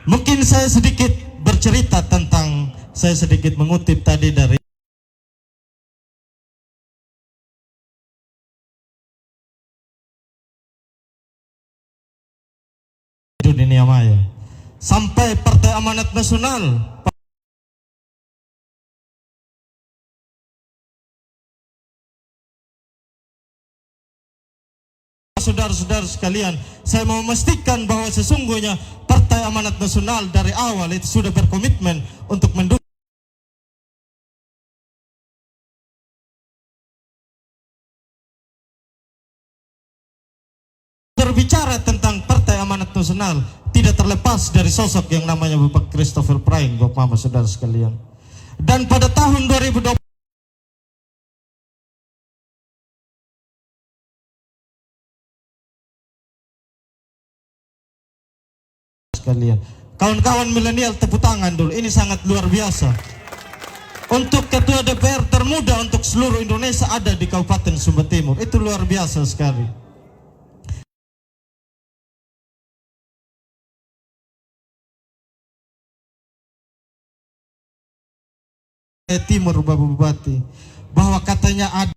Mungkin saya sedikit bercerita tentang, saya sedikit mengutip tadi dari dunia maya. Sampai Partai Amanat Nasional, saudara-saudara sekalian, saya mau memastikan bahwa sesungguhnya Partai Amanat Nasional dari awal itu sudah berkomitmen untuk mendukung. Berbicara tentang Partai Amanat Nasional tidak terlepas dari sosok yang namanya Bapak Christopher Praing, Bapak Mama, saudara sekalian. Dan pada tahun 2020 sekalian, kawan-kawan milenial, tepuk tangan dulu, ini sangat luar biasa. Untuk ketua DPR termuda untuk seluruh Indonesia ada di Kabupaten Sumba Timur, itu luar biasa sekali. Timur, Bapak Bupati, bahwa katanya ada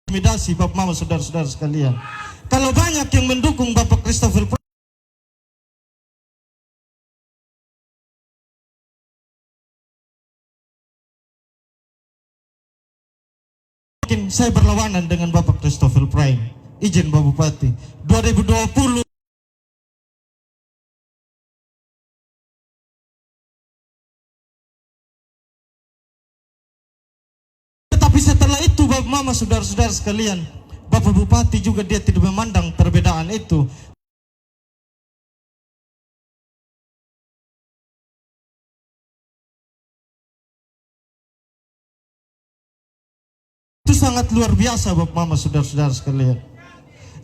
intimidasi, Bapak Mama, saudara-saudara sekalian. Kalau banyak yang mendukung Bapak Christopher Praing, mungkin saya berlawanan dengan Bapak Christopher Praing. Izin Bapak Bupati, 2020 tetapi setelah itu Bapak Mama, saudara-saudara sekalian, Bapak Bupati juga dia tidak memandang perbedaan itu. Itu sangat luar biasa Bapak Mama, saudara-saudara sekalian.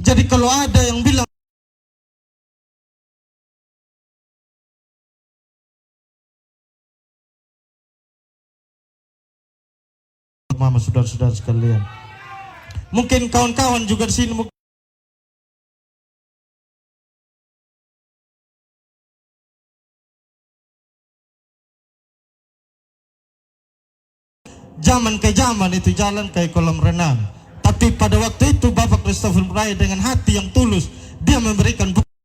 Jadi kalau ada yang bilang Bapak Mama, saudara-saudara sekalian, mungkin kawan-kawan juga di sini zaman ke zaman itu jalan kayak kolam renang. Tapi pada waktu itu Bapak Christopher Praing dengan hati yang tulus, dia memberikan bukti.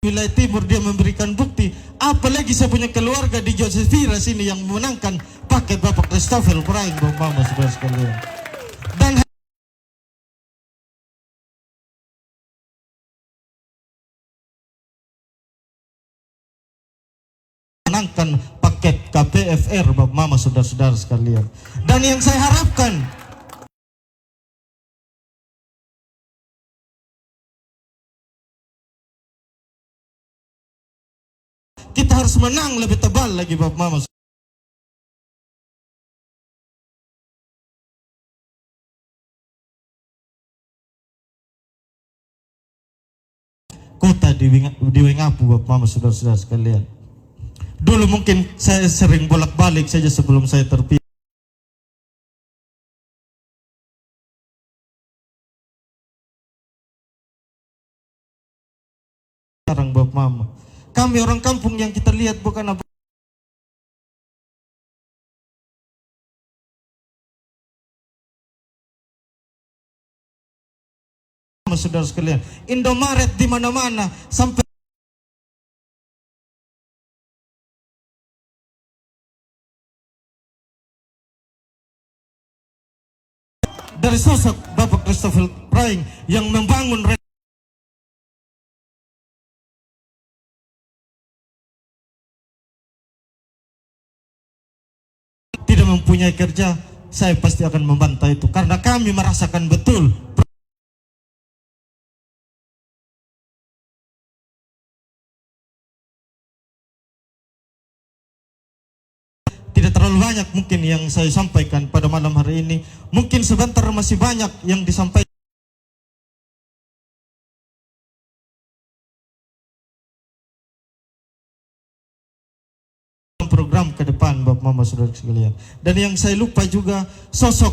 Wilayah Timur dia memberikan bukti. Apalagi saya punya keluarga di Josephira sini yang memenangkan paket Bapak Christopher Praing, Bapak Mama, saudara sekalian. Dan menangkan paket KPFR, Bapak Mama, saudara-saudara sekalian. Dan yang saya harapkan, kita harus menang lebih tebal lagi Bapak Mama. Kota di Wengapu, Bapak Mama, saudara-saudara sekalian. Dulu mungkin saya sering bolak-balik saja sebelum saya terpilih. Sekarang Bapak Mama, kami orang kampung yang kita lihat bukan apa, saudara sekalian, Indomaret di mana-mana, sampai dari sosok Bapak Christopher Praing yang membangun tidak mempunyai kerja, saya pasti akan membantah itu karena kami merasakan betul. Tidak terlalu banyak mungkin yang saya sampaikan pada malam hari ini. Mungkin sebentar masih banyak yang disampaikan. program ke depan Bapak Mama saudara sekalian. Dan yang saya lupa juga sosok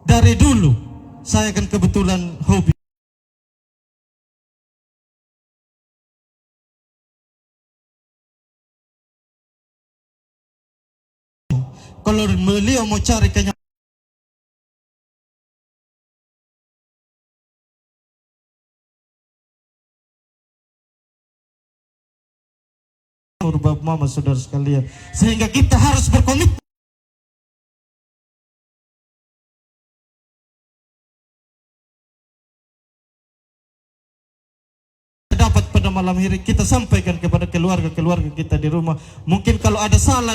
dari dulu saya kan kebetulan hobi kalau beliau mau cari kenyamanan Bapak Mama saudara sekalian, sehingga kita harus berkomitmen dapat pada malam hari kita sampaikan kepada keluarga-keluarga kita di rumah. Mungkin kalau ada salah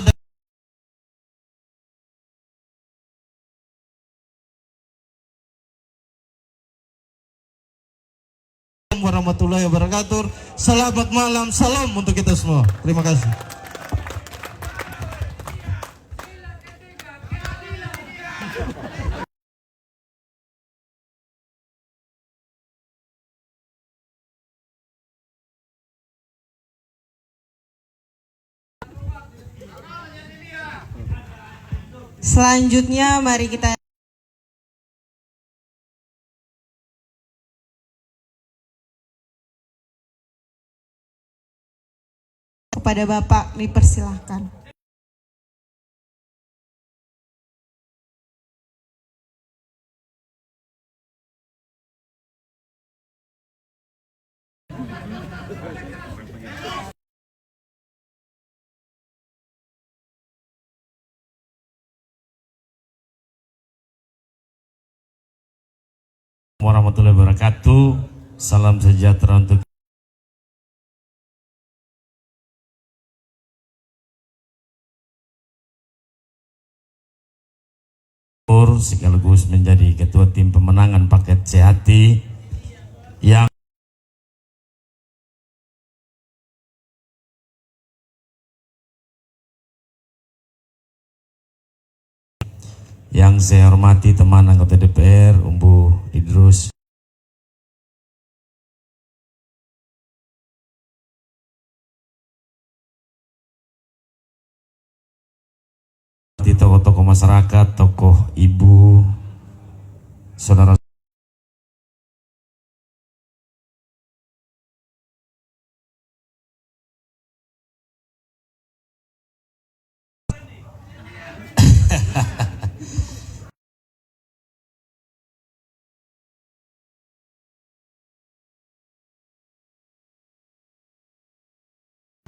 warahmatullahi wabarakatuh. Selamat malam, salam untuk kita semua. Terima kasih. Selanjutnya mari kita kepada Bapak dipersilahkan. Warahmatullahi wabarakatuh. Salam sejahtera untuk sekaligus menjadi ketua tim pemenangan paket Sehati yang saya hormati teman anggota DPR Umbu Idrus, tokoh-tokoh masyarakat, tokoh ibu, saudara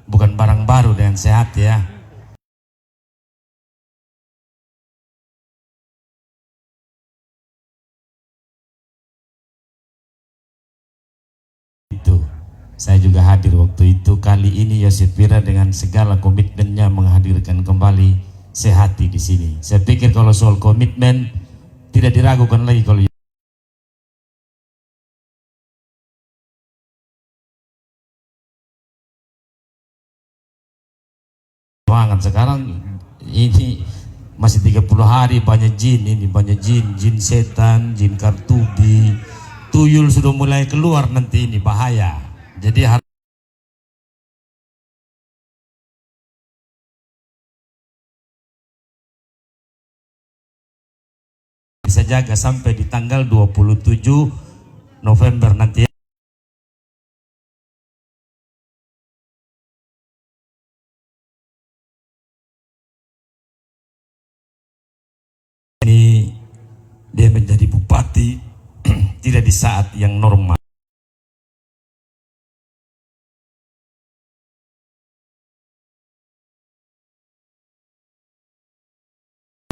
bukan barang baru dengan sehat ya. Itu saya juga hadir waktu itu. Kali ini Yosef Pira dengan segala komitmennya menghadirkan kembali Sehati di sini. Saya pikir kalau soal komitmen tidak diragukan lagi kalau semangat. Sekarang ini masih 30 hari banyak jin, ini banyak jin setan, jin kartubi, tuyul sudah mulai keluar nanti, ini bahaya. Jadi harus bisa jaga sampai di tanggal 27 November nanti. Ini dia menjadi bupati tidak di saat yang normal.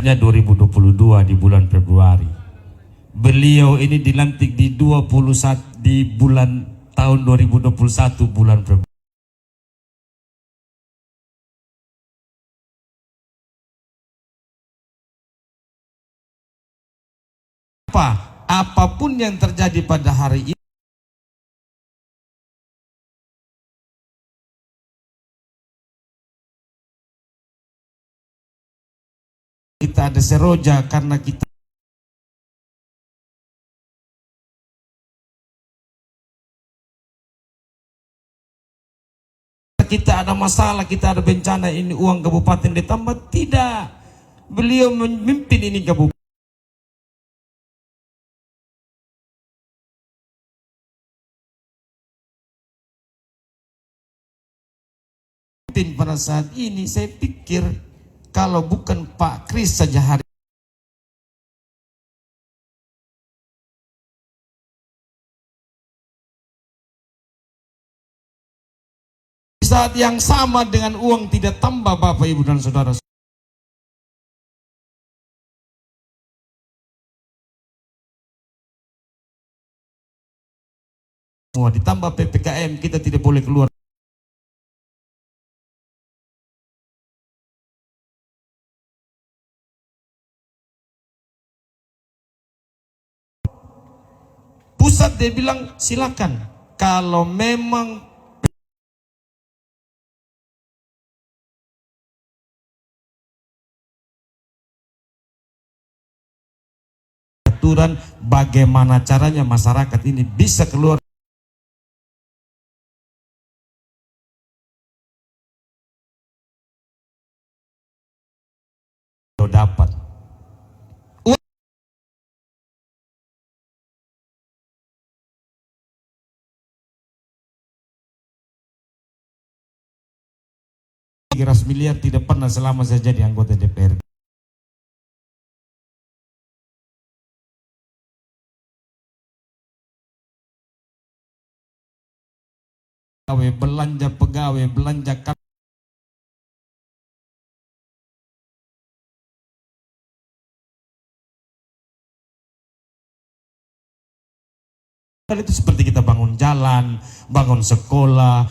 Nya 2022 di bulan Februari. Beliau ini dilantik di 21 di bulan tahun 2021 bulan Februari. Apapun yang terjadi pada hari ini kita ada seroja karena kita kita ada masalah, kita ada bencana, ini uang kabupaten ditambah. Tidak. Beliau memimpin ini kabupaten pada saat ini. Saya pikir kalau bukan Pak Kris saja hari saat yang sama dengan uang tidak tambah, Bapak Ibu dan Saudara. Semua ditambah PPKM, kita tidak boleh keluar. Pusat dia bilang silakan, kalau memang aturan bagaimana caranya masyarakat ini bisa keluar. Dapat Uang 300 miliar tidak pernah selama saya jadi anggota DPR. Belanja pegawai, belanja itu seperti kita bangun jalan, bangun sekolah,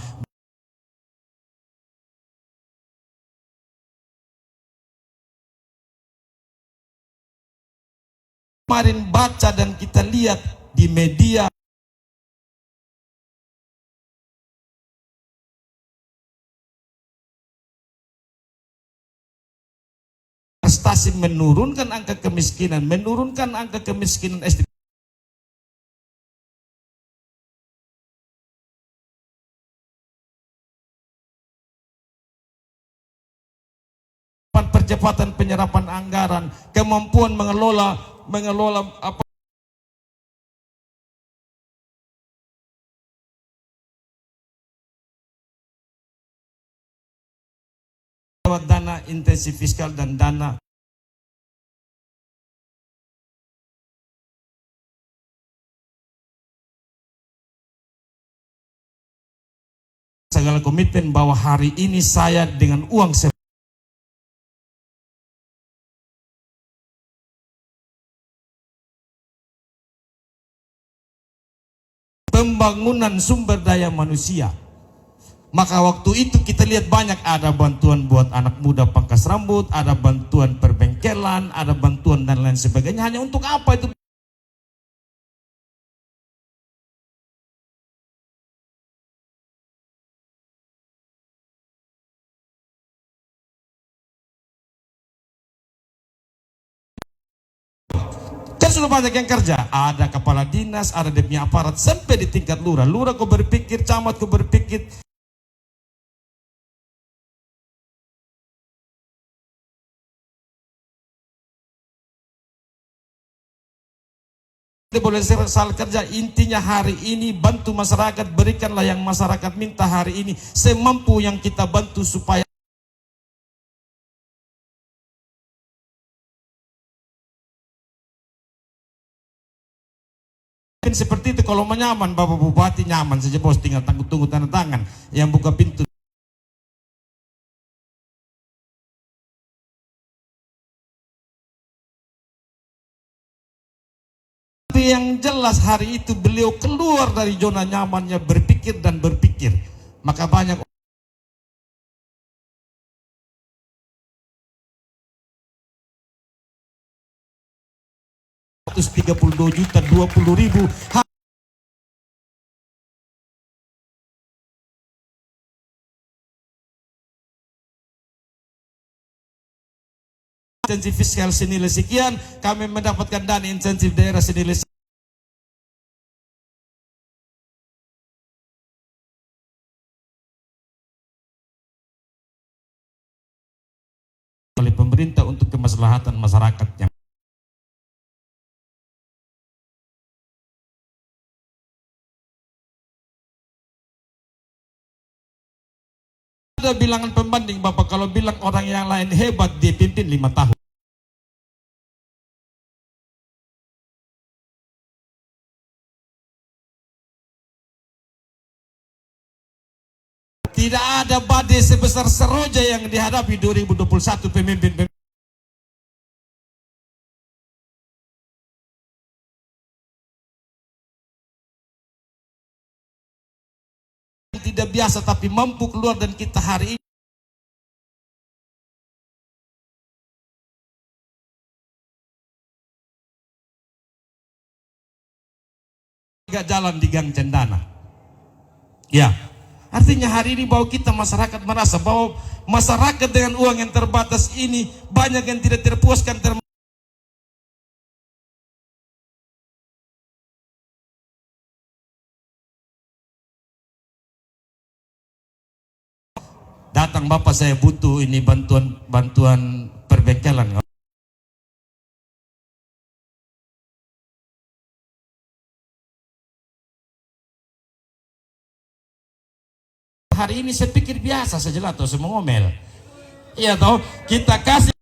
kemarin baca dan kita lihat di media prestasi menurunkan angka kemiskinan, SD. Percepatan penyerapan anggaran, kemampuan mengelola apa lewat dana intensif fiskal dan dana segala komitmen bahwa hari ini saya dengan uang pembangunan sumber daya manusia. Maka waktu itu kita lihat banyak ada bantuan buat anak muda pangkas rambut, ada bantuan perbengkelan, ada bantuan dan lain sebagainya. Hanya untuk apa itu? Kan sudah banyak yang kerja, ada kepala dinas, ada dia punya aparat, sampai di tingkat lurah. Lurah kau berpikir, camat kau berpikir, tidak boleh salah kerja. Intinya hari ini bantu masyarakat, berikanlah yang masyarakat minta hari ini, semampu yang kita bantu supaya seperti itu. Kalau menyaman, Bapak Bupati nyaman saja bos, tinggal tunggu tanda tangan yang buka pintu. Tapi yang jelas hari itu beliau keluar dari zona nyamannya, berpikir dan berpikir. Maka banyak 132 juta 20 ribu insentif fiskal senilai sekian, kami mendapatkan dana insentif daerah senilai kemaslahatan masyarakat yang ada bilangan pembanding Bapak. Kalau bilang orang yang lain hebat, dia pimpin 5 tahun. Tidak ada badai sebesar Seroja yang dihadapi 2021 pemimpin. Tidak biasa tapi mampu keluar, dan kita hari ini gak jalan di Gang Cendana. Ya, artinya hari ini bahwa kita masyarakat merasa bahwa masyarakat dengan uang yang terbatas ini banyak yang tidak terpuaskan, datang Bapak, saya butuh ini bantuan perbengkelan. Hari ini saya pikir biasa saja lah, atau semua ngomel. Iya toh, kita kasih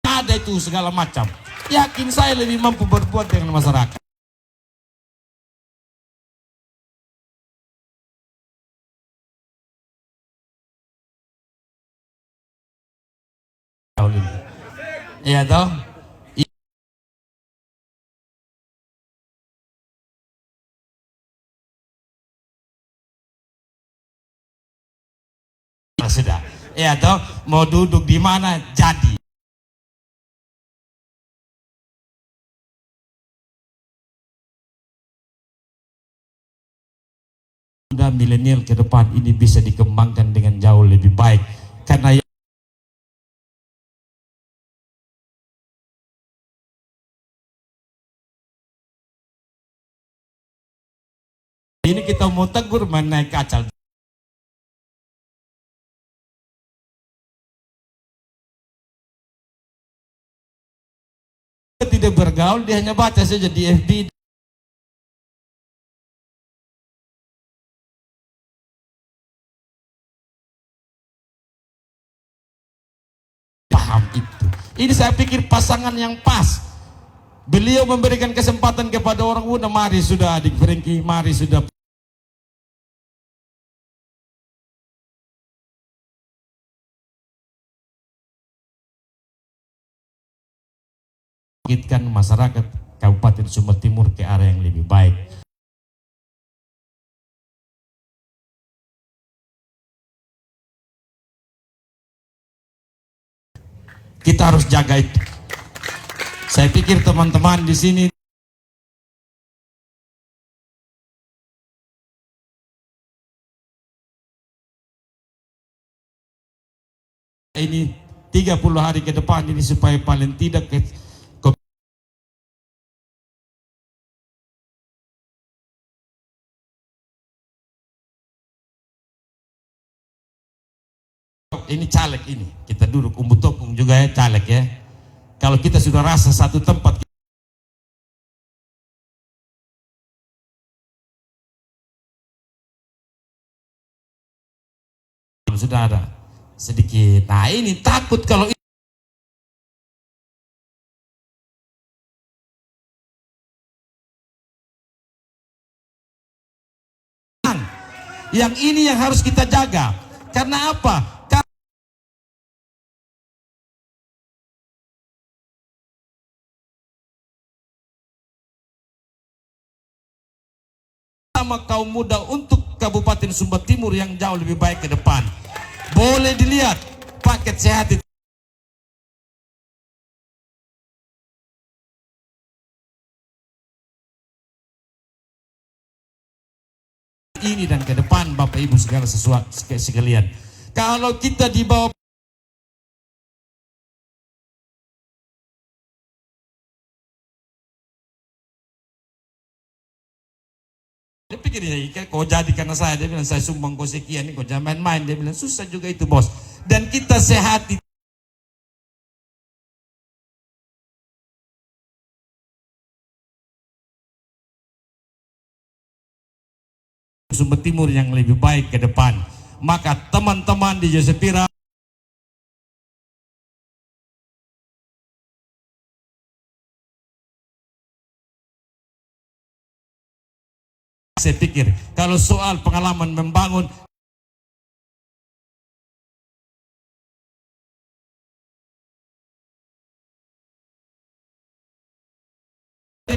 ada itu segala macam. Yakin saya lebih mampu berbuat dengan masyarakat. Iya toh. Sudah, ya toh, mau duduk di mana jadi. Muda milenial ke depan ini bisa dikembangkan dengan jauh lebih baik, karena ini kita mau tegur mengenai kacal. Tidak bergaul, dia hanya baca saja di FB. Paham itu. Ini saya pikir pasangan yang pas. Beliau memberikan kesempatan kepada orang muda, mari sudah adik Franky, mari sudah bangkitkan masyarakat Kabupaten Sumba Timur ke arah yang lebih baik. Kita harus jaga itu. Saya pikir teman-teman di sini ini 30 hari ke depan ini supaya paling tidak ini caleg, ini kita duduk umbu tokung juga ya caleg ya. Kalau kita sudah rasa satu tempat sudah ada sedikit, nah ini takut kalau yang ini yang harus kita jaga. Karena apa? Sama kaum muda untuk Kabupaten Sumba Timur yang jauh lebih baik ke depan. Boleh dilihat paket sehat itu. Ini dan ke depan Bapak Ibu segala sesuatu sekalian. Kalau kita di bawah pikir ya, kau jadi karena saya, dia bilang saya sumbang kau sekian, kau jangan main-main, dia bilang susah juga itu bos. Dan kita sehati Sumber Timur yang lebih baik ke depan. Maka teman-teman di Josepira saya pikir kalau soal pengalaman membangun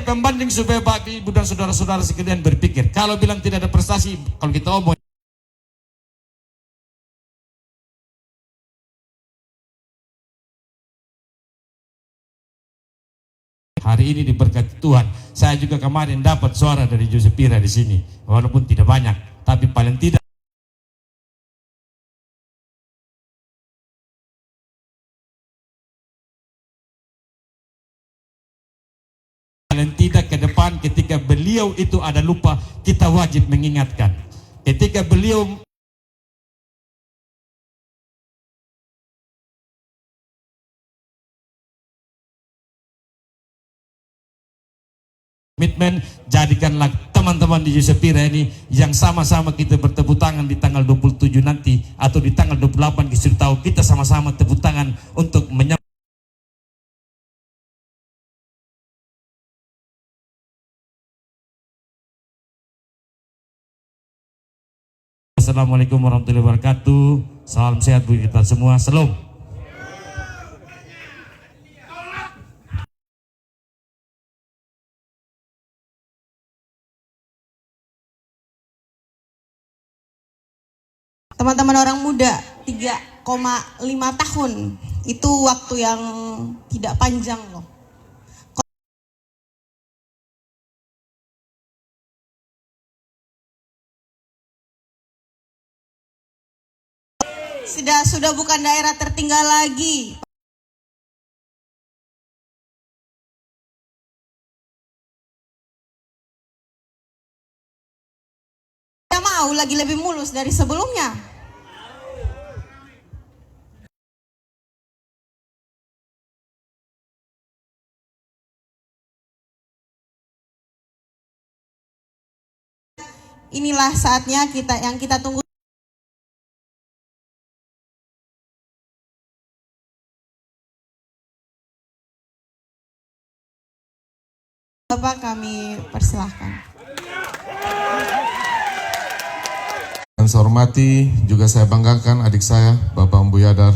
pembanding supaya Bapak Ibu dan saudara-saudara sekalian berpikir kalau bilang tidak ada prestasi, kalau kita omong hari ini diberkati Tuhan. Saya juga kemarin dapat suara dari Josepira di sini, walaupun tidak banyak, tapi paling tidak ke depan ketika beliau itu ada lupa, kita wajib mengingatkan. Ketika beliau komitmen, jadikanlah teman-teman di Josepira ini yang sama-sama kita bertepuk tangan di tanggal 27 nanti atau di tanggal 28 kita tahu kita sama-sama tepuk tangan untuk menyambut. Assalamualaikum warahmatullahi wabarakatuh. Salam sehat buat kita semua. Salam. Teman-teman orang muda, 3,5 tahun. Itu waktu yang tidak panjang loh. Sudah bukan daerah tertinggal lagi. Kita mau lagi lebih mulus dari sebelumnya. Inilah saatnya kita tunggu. Bapak, kami persilahkan. Yang saya hormati, juga saya banggakan adik saya, Bapak Embu Yadar,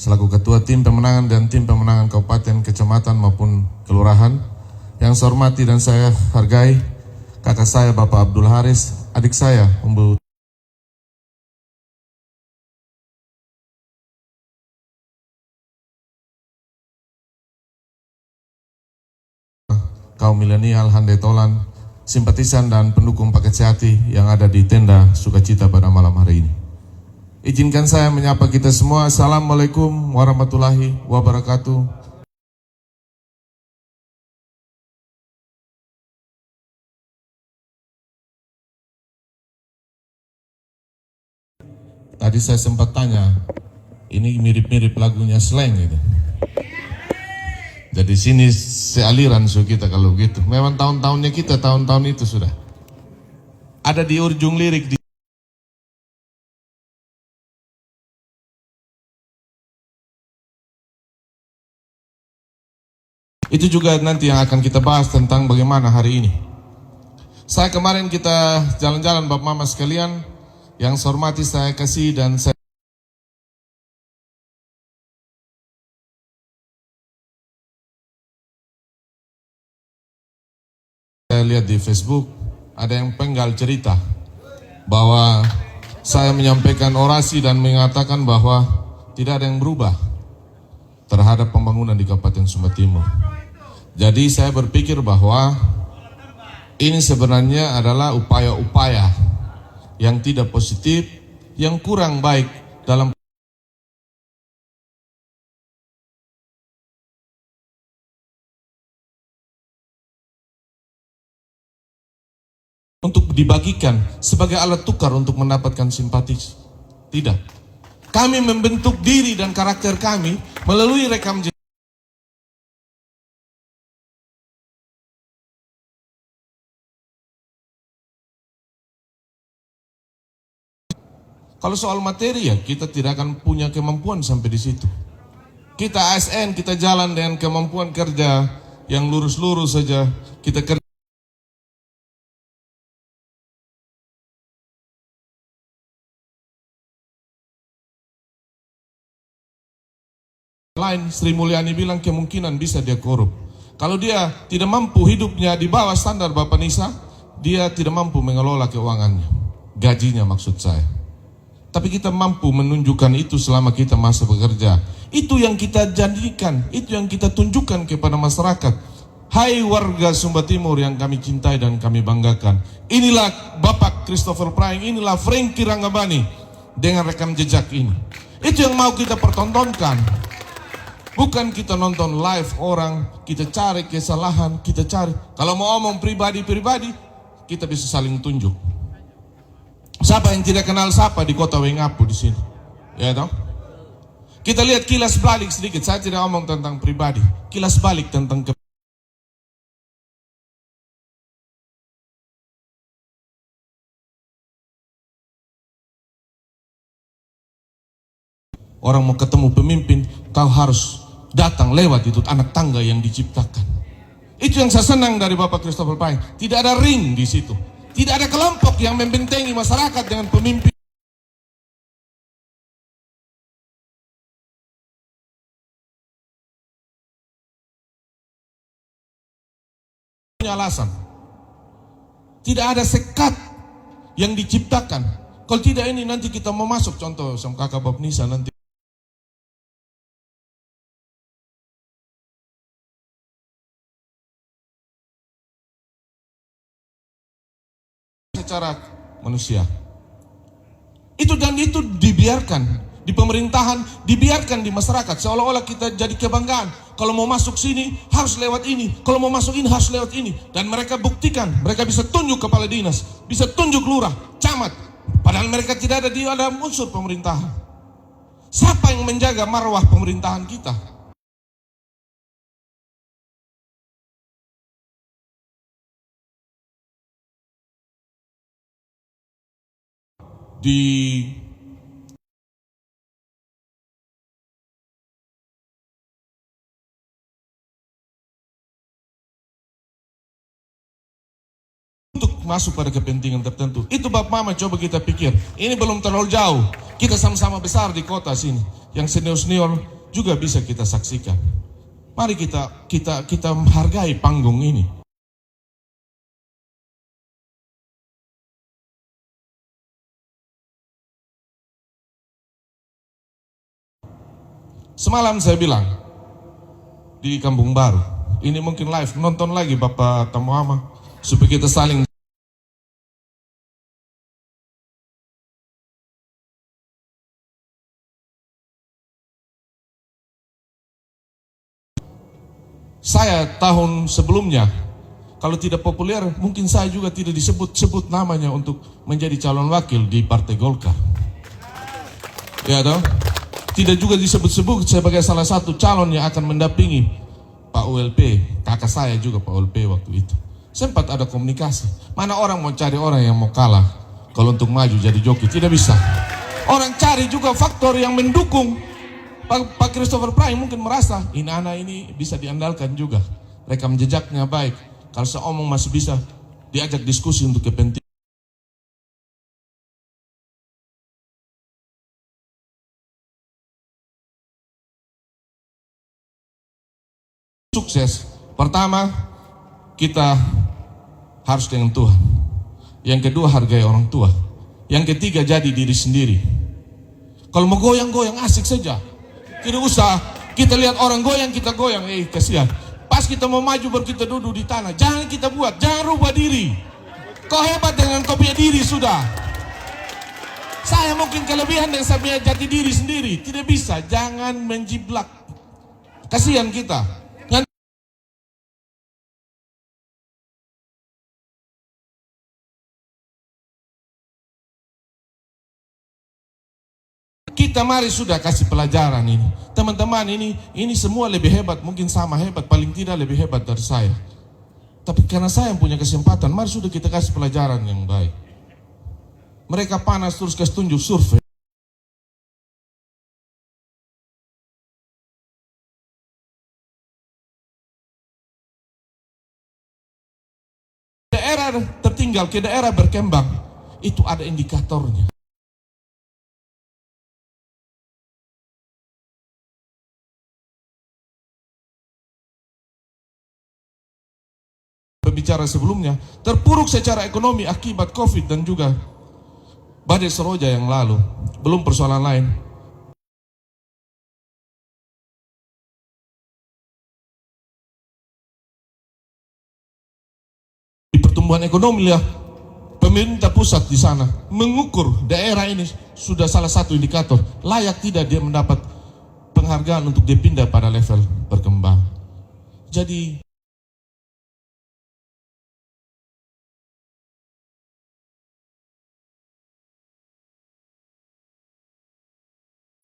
selaku Ketua Tim Pemenangan dan Tim Pemenangan Kabupaten, Kecamatan maupun Kelurahan. Yang saya hormati dan saya hargai kakak saya, Bapak Abdul Haris, adik saya, Embu kaum milenial Handai Tolan, simpatisan dan pendukung paket sehati yang ada di tenda sukacita pada malam hari ini. Izinkan saya menyapa kita semua. Assalamualaikum warahmatullahi wabarakatuh. Tadi saya sempat tanya, ini mirip-mirip lagunya Slang gitu. Jadi sini sealiran so kita kalau gitu. Memang tahun-tahunnya kita tahun-tahun itu sudah. Ada di ujung lirik di itu juga nanti yang akan kita bahas tentang bagaimana hari ini. Saya kemarin kita jalan-jalan Bapak Mama sekalian, yang saya hormati saya kasih dan saya lihat di Facebook ada yang penggal cerita bahwa saya menyampaikan orasi dan mengatakan bahwa tidak ada yang berubah terhadap pembangunan di Kabupaten Sumba Timur. Jadi saya berpikir bahwa ini sebenarnya adalah upaya-upaya yang tidak positif, yang kurang baik dalam untuk dibagikan sebagai alat tukar untuk mendapatkan simpati. Tidak. Kami membentuk diri dan karakter kami melalui rekam jejak. Kalau soal materi ya kita tidak akan punya kemampuan sampai di situ. Kita ASN, kita jalan dengan kemampuan kerja yang lurus-lurus saja. Kita kerja lain. Sri Mulyani bilang kemungkinan bisa dia korup. Kalau dia tidak mampu hidupnya di bawah standar Bapak Nisa, dia tidak mampu mengelola keuangannya, gajinya maksud saya. Tapi kita mampu menunjukkan itu selama kita masa bekerja. Itu yang kita jadikan, itu yang kita tunjukkan kepada masyarakat. Hai warga Sumba Timur yang kami cintai dan kami banggakan. Inilah Bapak Christopher Prying, inilah Frankie Ranggabani dengan rekam jejak ini. Itu yang mau kita pertontonkan. Bukan kita nonton live orang, kita cari kesalahan, kita cari. Kalau mau omong pribadi-pribadi, kita bisa saling tunjuk. Siapa yang tidak kenal siapa di kota Wengapu di sini? Ya toh? Kita lihat kilas balik sedikit. Saya tidak omong tentang pribadi. Kilas balik tentang orang mau ketemu pemimpin, kau harus datang lewat itu anak tangga yang diciptakan. Itu yang saya senang dari Bapak Christopher Prying. Tidak ada ring di situ. Tidak ada kelompok yang membentengi masyarakat dengan pemimpin. Punya alasan. Tidak ada sekat yang diciptakan. Kalau tidak ini nanti kita mau masuk contoh sama kakak Bob Nisa nanti. Secara manusia itu dan itu dibiarkan di pemerintahan, dibiarkan di masyarakat seolah-olah kita jadi kebanggaan. Kalau mau masuk sini harus lewat ini, kalau mau masuk ini harus lewat ini, dan mereka buktikan, mereka bisa tunjuk kepala dinas, bisa tunjuk lurah, camat, padahal mereka tidak ada di dalam unsur pemerintahan. Siapa yang menjaga marwah pemerintahan kita? Untuk masuk pada kepentingan tertentu. Itu Bapak Mama coba kita pikir. Ini belum terlalu jauh. Kita sama-sama besar di kota sini. Yang senior-senior juga bisa kita saksikan. Mari kita menghargai panggung ini. Semalam saya bilang di Kampung Baru, ini mungkin live, nonton lagi Bapak Tamuama supaya kita saling. Saya tahun sebelumnya, kalau tidak populer, mungkin saya juga tidak disebut-sebut namanya untuk menjadi calon wakil di Partai Golkar. Ya toh? Tidak juga disebut-sebut sebagai salah satu calon yang akan mendampingi Pak ULP, kakak saya juga Pak ULP waktu itu. Sempat ada komunikasi. Mana orang mau cari orang yang mau kalah kalau untuk maju jadi joki? Tidak bisa. Orang cari juga faktor yang mendukung. Pak Christopher Prying mungkin merasa ini anak ini bisa diandalkan juga. Rekam jejaknya baik. Kalau saya omong masih bisa diajak diskusi untuk kepentingan. Sukses, pertama kita harus dengan Tuhan. Yang kedua hargai orang tua. Yang ketiga jadi diri sendiri. Kalau mau goyang-goyang asik saja. Tidak usah kita lihat orang goyang kita goyang, kasihan. Pas kita mau maju baru kita duduk di tanah. Jangan kita buat, jangan rubah diri. Kau hebat dengan kau punya diri sudah. Saya mungkin kelebihan dengan saya punya jati diri sendiri. Tidak bisa, jangan menjiplak. Kasihan kita. Kita mari sudah kasih pelajaran ini. Teman-teman, ini semua lebih hebat, mungkin sama hebat, paling tidak lebih hebat dari saya. Tapi karena saya yang punya kesempatan, mari sudah kita kasih pelajaran yang baik. Mereka panas terus kasih tunjuk survei. Daerah tertinggal ke daerah berkembang, itu ada indikatornya. Pembicara sebelumnya terpuruk secara ekonomi akibat COVID dan juga badai Seroja yang lalu, belum persoalan lain. Di pertumbuhan ekonomi ya, pemerintah pusat di sana mengukur daerah ini sudah salah satu indikator layak tidak dia mendapat penghargaan untuk dipindah pada level berkembang. Jadi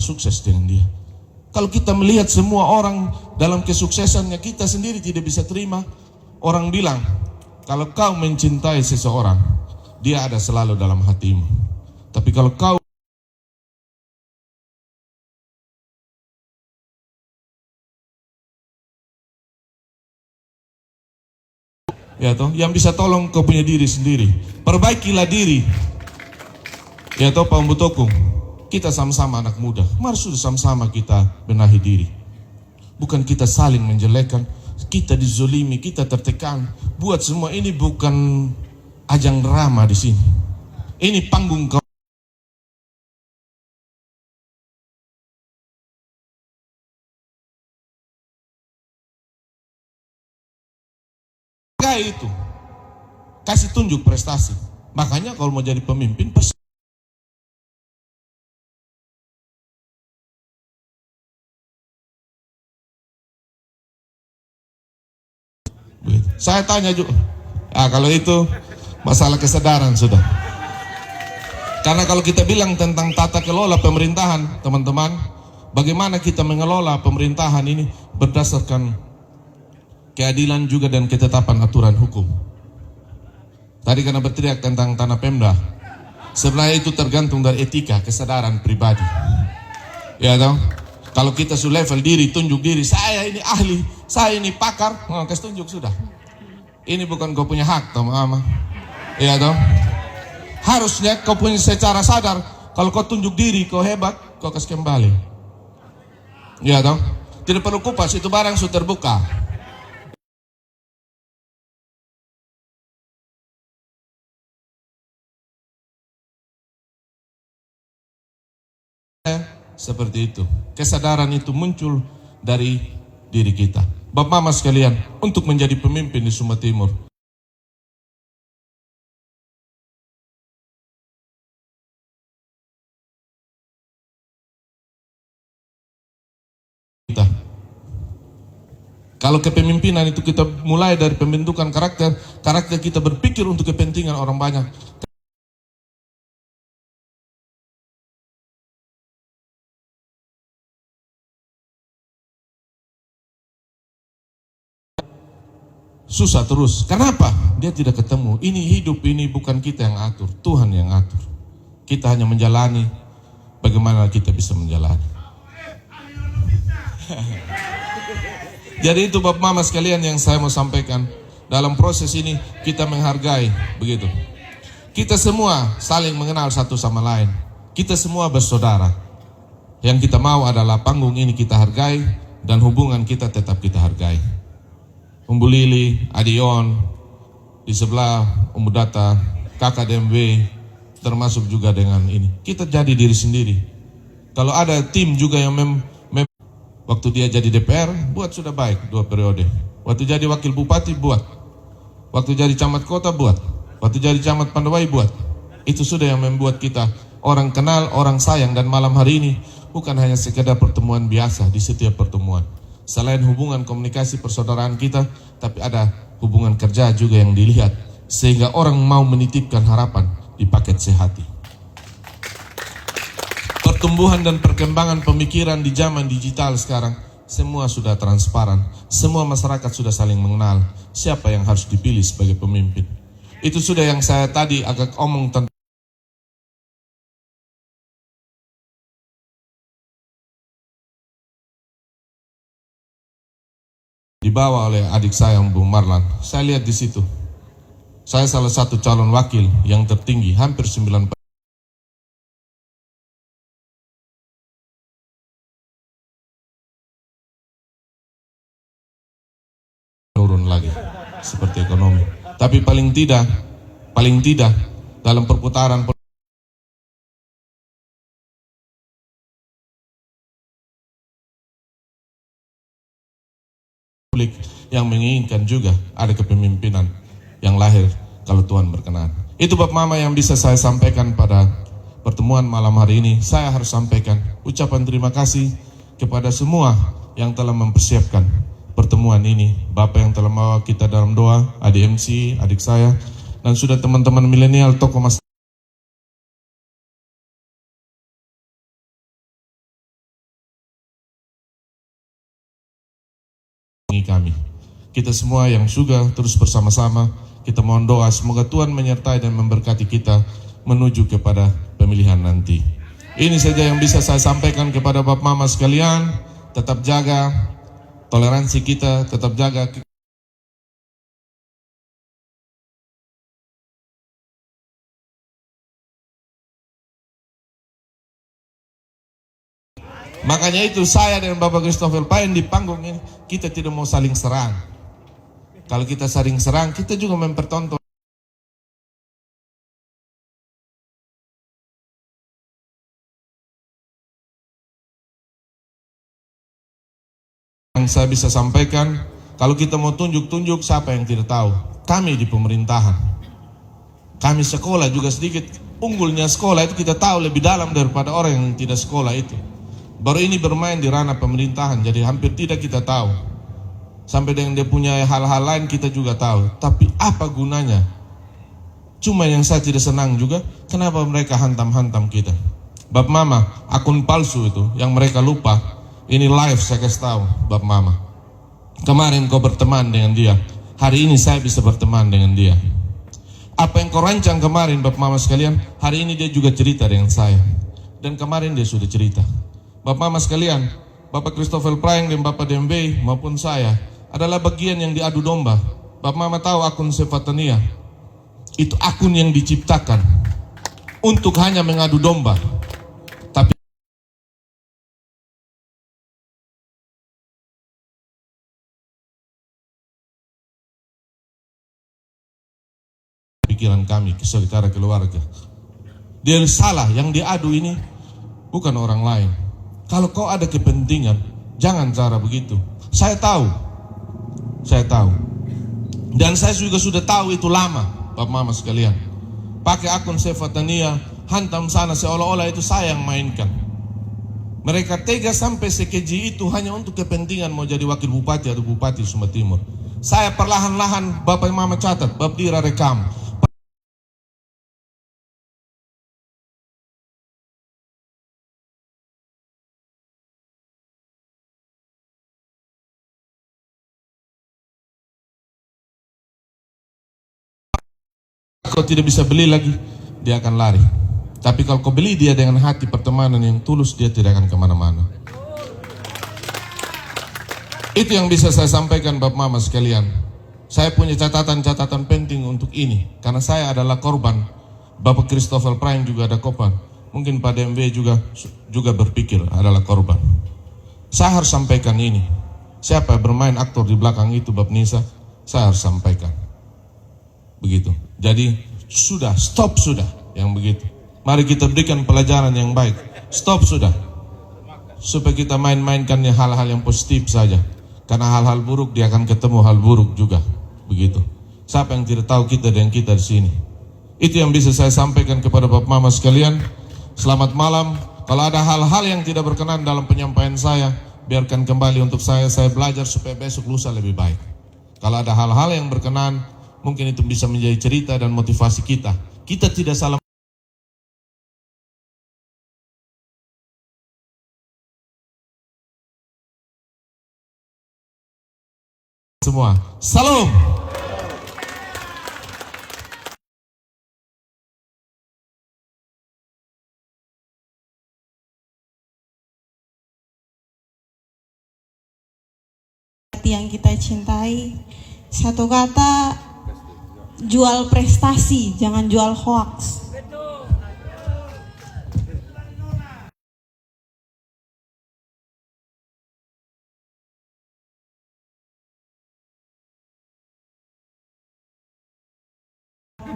sukses dengan dia. Kalau kita melihat semua orang dalam kesuksesannya, kita sendiri tidak bisa terima. Orang bilang, kalau kau mencintai seseorang, dia ada selalu dalam hatimu. Tapi kalau kau ya toh, yang bisa tolong kau punya diri sendiri. Perbaikilah diri. Ya toh Pak Mbutokung, kita sama-sama anak muda. Mari sudah sama-sama kita benahi diri. Bukan kita saling menjelekkan, kita dizolimi, kita tertekan. Buat semua ini bukan ajang drama di sini. Ini panggung kau. Itu kasih tunjuk prestasi. Makanya kalau mau jadi pemimpin saya tanya juga, kalau itu masalah kesadaran sudah. Karena kalau kita bilang tentang tata kelola pemerintahan, teman-teman, bagaimana kita mengelola pemerintahan ini berdasarkan keadilan juga dan ketetapan aturan hukum. Tadi karena berteriak tentang tanah Pemda, sebenarnya itu tergantung dari etika, kesadaran pribadi. Ya toh? Kalau kita sudah level diri, tunjuk diri, saya ini ahli, saya ini pakar, kasih tunjuk sudah. Ini bukan kau punya hak, toh mama. Ya toh? Harusnya kau punya secara sadar, kalau kau tunjuk diri, kau hebat, kau kasih kembali. Ya toh? Tidak perlu kupas, itu barang sudah terbuka. Seperti itu. Kesadaran itu muncul dari diri kita. Bapak Mama sekalian, untuk menjadi pemimpin di Sumba Timur, kita, kalau kepemimpinan itu kita mulai dari pembentukan karakter kita berpikir untuk kepentingan orang banyak. Susah terus. Kenapa? Dia tidak ketemu. Ini hidup, ini bukan kita yang atur, Tuhan yang atur. Kita hanya menjalani. Bagaimana kita bisa menjalani? Jadi itu Bapak Mama sekalian yang saya mau sampaikan. Dalam proses ini kita menghargai, begitu. Kita semua saling mengenal satu sama lain. Kita semua bersaudara. Yang kita mau adalah panggung ini kita hargai dan hubungan kita tetap kita hargai. Umbu Lili, Adion, di sebelah Umbu Data, Kakak DMW, termasuk juga dengan ini. Kita jadi diri sendiri. Kalau ada tim juga yang waktu dia jadi DPR, buat sudah baik 2 periode. Waktu jadi wakil bupati, buat. Waktu jadi camat kota, buat. Waktu jadi camat Pandawai, buat. Itu sudah yang membuat kita orang kenal, orang sayang. Dan malam hari ini bukan hanya sekedar pertemuan biasa di setiap pertemuan. Selain hubungan komunikasi persaudaraan kita, tapi ada hubungan kerja juga yang dilihat, sehingga orang mau menitipkan harapan di paket sehati. pertumbuhan dan perkembangan pemikiran di zaman digital sekarang, semua sudah transparan. Semua masyarakat sudah saling mengenal siapa yang harus dipilih sebagai pemimpin. Itu sudah yang saya tadi agak omong tentang dibawa oleh adik saya Bung Marlan. Saya lihat di situ. Saya salah satu calon wakil yang tertinggi, hampir 9 turun lagi seperti ekonomi. Tapi paling tidak dalam perputaran publik yang menginginkan juga ada kepemimpinan yang lahir kalau Tuhan berkenan. Itu Bapak Mama yang bisa saya sampaikan pada pertemuan malam hari ini. Saya harus sampaikan ucapan terima kasih kepada semua yang telah mempersiapkan pertemuan ini. Bapak yang telah membawa kita dalam doa, adik MC, adik saya, dan sudah teman-teman milenial, tokoh masyarakat kami. Kita semua yang juga terus bersama-sama, kita mohon doa semoga Tuhan menyertai dan memberkati kita menuju kepada pemilihan nanti. Ini saja yang bisa saya sampaikan kepada Bapak Mama sekalian. Tetap jaga toleransi kita, tetap jaga makanya itu saya dan Bapak Christopher Payen di panggung ini, kita tidak mau saling serang. Kalau kita saling serang, kita juga mempertonton. Yang saya bisa sampaikan, kalau kita mau tunjuk-tunjuk, siapa yang tidak tahu? Kami di pemerintahan, kami sekolah juga sedikit unggulnya sekolah itu kita tahu lebih dalam daripada orang yang tidak sekolah itu. Baru ini bermain di ranah pemerintahan, jadi hampir tidak kita tahu. Sampai dengan dia punya hal-hal lain kita juga tahu. Tapi apa gunanya? Cuma yang saya tidak senang juga, kenapa mereka hantam-hantam kita? Bapak Mama, akun palsu itu yang mereka lupa. Ini live saya kasih tahu, Bapak Mama. Kemarin kau berteman dengan dia, hari ini saya bisa berteman dengan dia. Apa yang kau rancang kemarin, Bapak Mama sekalian, hari ini dia juga cerita dengan saya. Dan kemarin dia sudah cerita. Bapak Mama sekalian, Bapak Christopher Prayeng dan Bapak Dembe maupun saya adalah bagian yang diadu domba. Bapak Mama tahu akun Sefatania, itu akun yang diciptakan untuk hanya mengadu domba. Tapi pikiran kami, secara keluarga. Dia salah, yang diadu ini bukan orang lain. Kalau kau ada kepentingan, jangan cara begitu. Saya tahu. Dan saya juga sudah tahu itu lama, Bapak Mama sekalian. Pakai akun Sefatania, hantam sana seolah-olah itu saya yang mainkan. Mereka tega sampai sekeji itu hanya untuk kepentingan mau jadi wakil bupati atau bupati Sumba Timur. Saya perlahan-lahan, Bapak Mama catat, Bapak Dira rekam. Kau tidak bisa beli lagi, dia akan lari. Tapi kalau kau beli dia dengan hati pertemanan yang tulus, dia tidak akan kemana-mana. Itu yang bisa saya sampaikan Bapak Mama sekalian. Saya punya catatan-catatan penting untuk ini, karena saya adalah korban. Bapak Christopher Prayeng juga ada korban. Mungkin Pak DMB juga berpikir adalah korban. Saya harus sampaikan ini. Siapa bermain aktor di belakang itu, Bapak Nisa, saya harus sampaikan. Begitu. Jadi stop sudah yang begitu. Mari kita berikan pelajaran yang baik. Stop sudah. Supaya kita main-mainkan hal-hal yang positif saja. Karena hal-hal buruk dia akan ketemu hal buruk juga. Begitu. Siapa yang tidak tahu kita dan kita di sini. Itu yang bisa saya sampaikan kepada Bapak Mama sekalian. Selamat malam. Kalau ada hal-hal yang tidak berkenan dalam penyampaian saya, biarkan kembali untuk saya belajar supaya besok lusa lebih baik. Kalau ada hal-hal yang berkenan, mungkin itu bisa menjadi cerita dan motivasi kita. Kita tidak salah semua. Salam. Yang kita cintai, satu kata, jual prestasi, jangan jual hoax.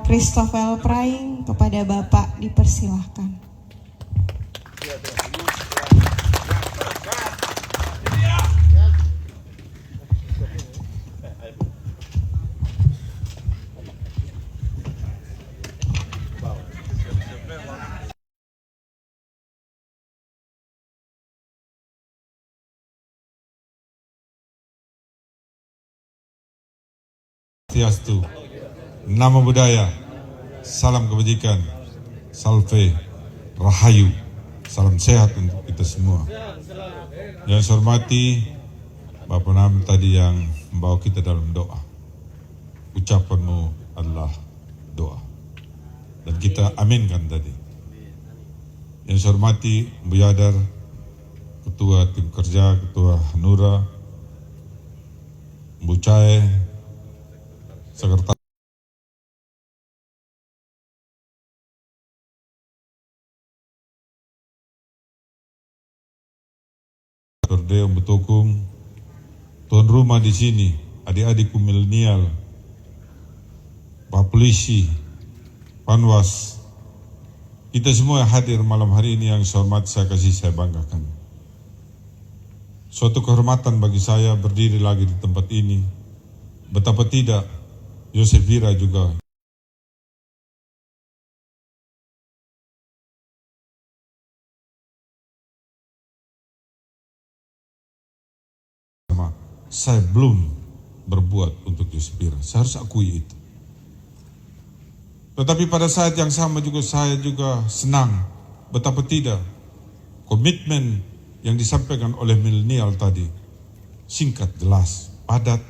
Christopher Praing, kepada Bapak dipersilahkan. Swastiastu, Namo Buddhaya, salam kebajikan, salve, rahayu, salam sehat untuk kita semua. Yang saya hormati Bapak Nam tadi yang membawa kita dalam doa. Ucapanmu adalah doa. Dan kita aminkan tadi. Yang saya hormati Bu Yadar, Ketua Tim Kerja, Ketua Hanura, Bu Cae, Sekretaris Dewan Betukung, tuan rumah di sini, adik-adikku milenial, Pak Polisi, Panwas, kita semua yang hadir malam hari ini yang saya hormati, saya kasih, saya banggakan. Suatu kehormatan bagi saya berdiri lagi di tempat ini. Betapa tidak, Yosef Vira juga saya belum berbuat untuk Yosef Vira. Saya harus akui itu. Tetapi pada saat yang sama juga saya juga senang betapa tidak komitmen yang disampaikan oleh milenial tadi singkat, jelas, padat.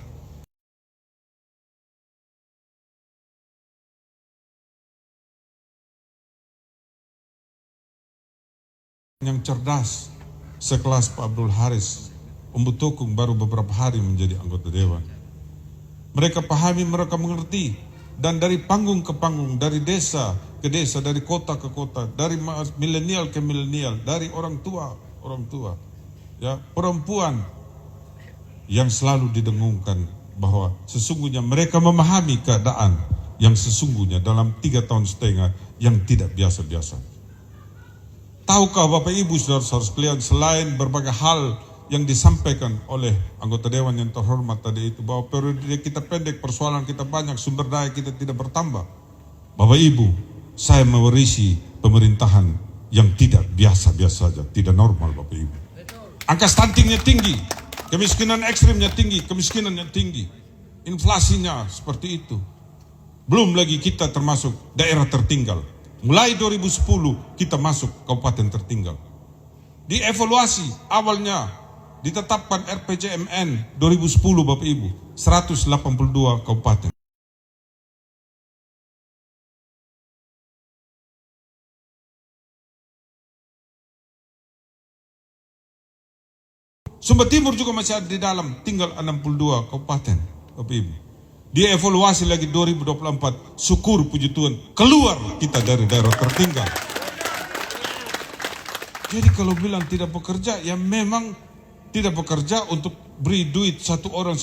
Yang cerdas sekelas Pak Abdul Haris, Om Betukung baru beberapa hari menjadi anggota dewan. Mereka pahami, mereka mengerti, dan dari panggung ke panggung, dari desa ke desa, dari kota ke kota, dari milenial ke milenial, dari orang tua, ya, perempuan yang selalu didengungkan bahwa sesungguhnya mereka memahami keadaan yang sesungguhnya dalam 3 tahun setengah yang tidak biasa-biasa. Tahukah Bapak Ibu saudara-saudara sekalian, selain berbagai hal yang disampaikan oleh anggota dewan yang terhormat tadi itu, bahwa periode kita pendek, persoalan kita banyak, sumber daya kita tidak bertambah. Bapak Ibu, saya mewarisi pemerintahan yang tidak biasa-biasa saja, tidak normal Bapak Ibu. Angka stuntingnya tinggi, kemiskinan ekstrimnya tinggi, kemiskinannya tinggi, inflasinya seperti itu. Belum lagi kita termasuk daerah tertinggal. Mulai 2010 kita masuk kabupaten tertinggal. Dievaluasi awalnya ditetapkan RPJMN 2010 Bapak Ibu, 182 kabupaten. Sumba Timur juga masih ada di dalam, tinggal 62 kabupaten Bapak Ibu. Dievaluasi lagi 2024, syukur puji Tuhan, keluar kita dari daerah tertinggal. Jadi kalau bilang tidak bekerja, ya memang tidak bekerja untuk beri duit satu orang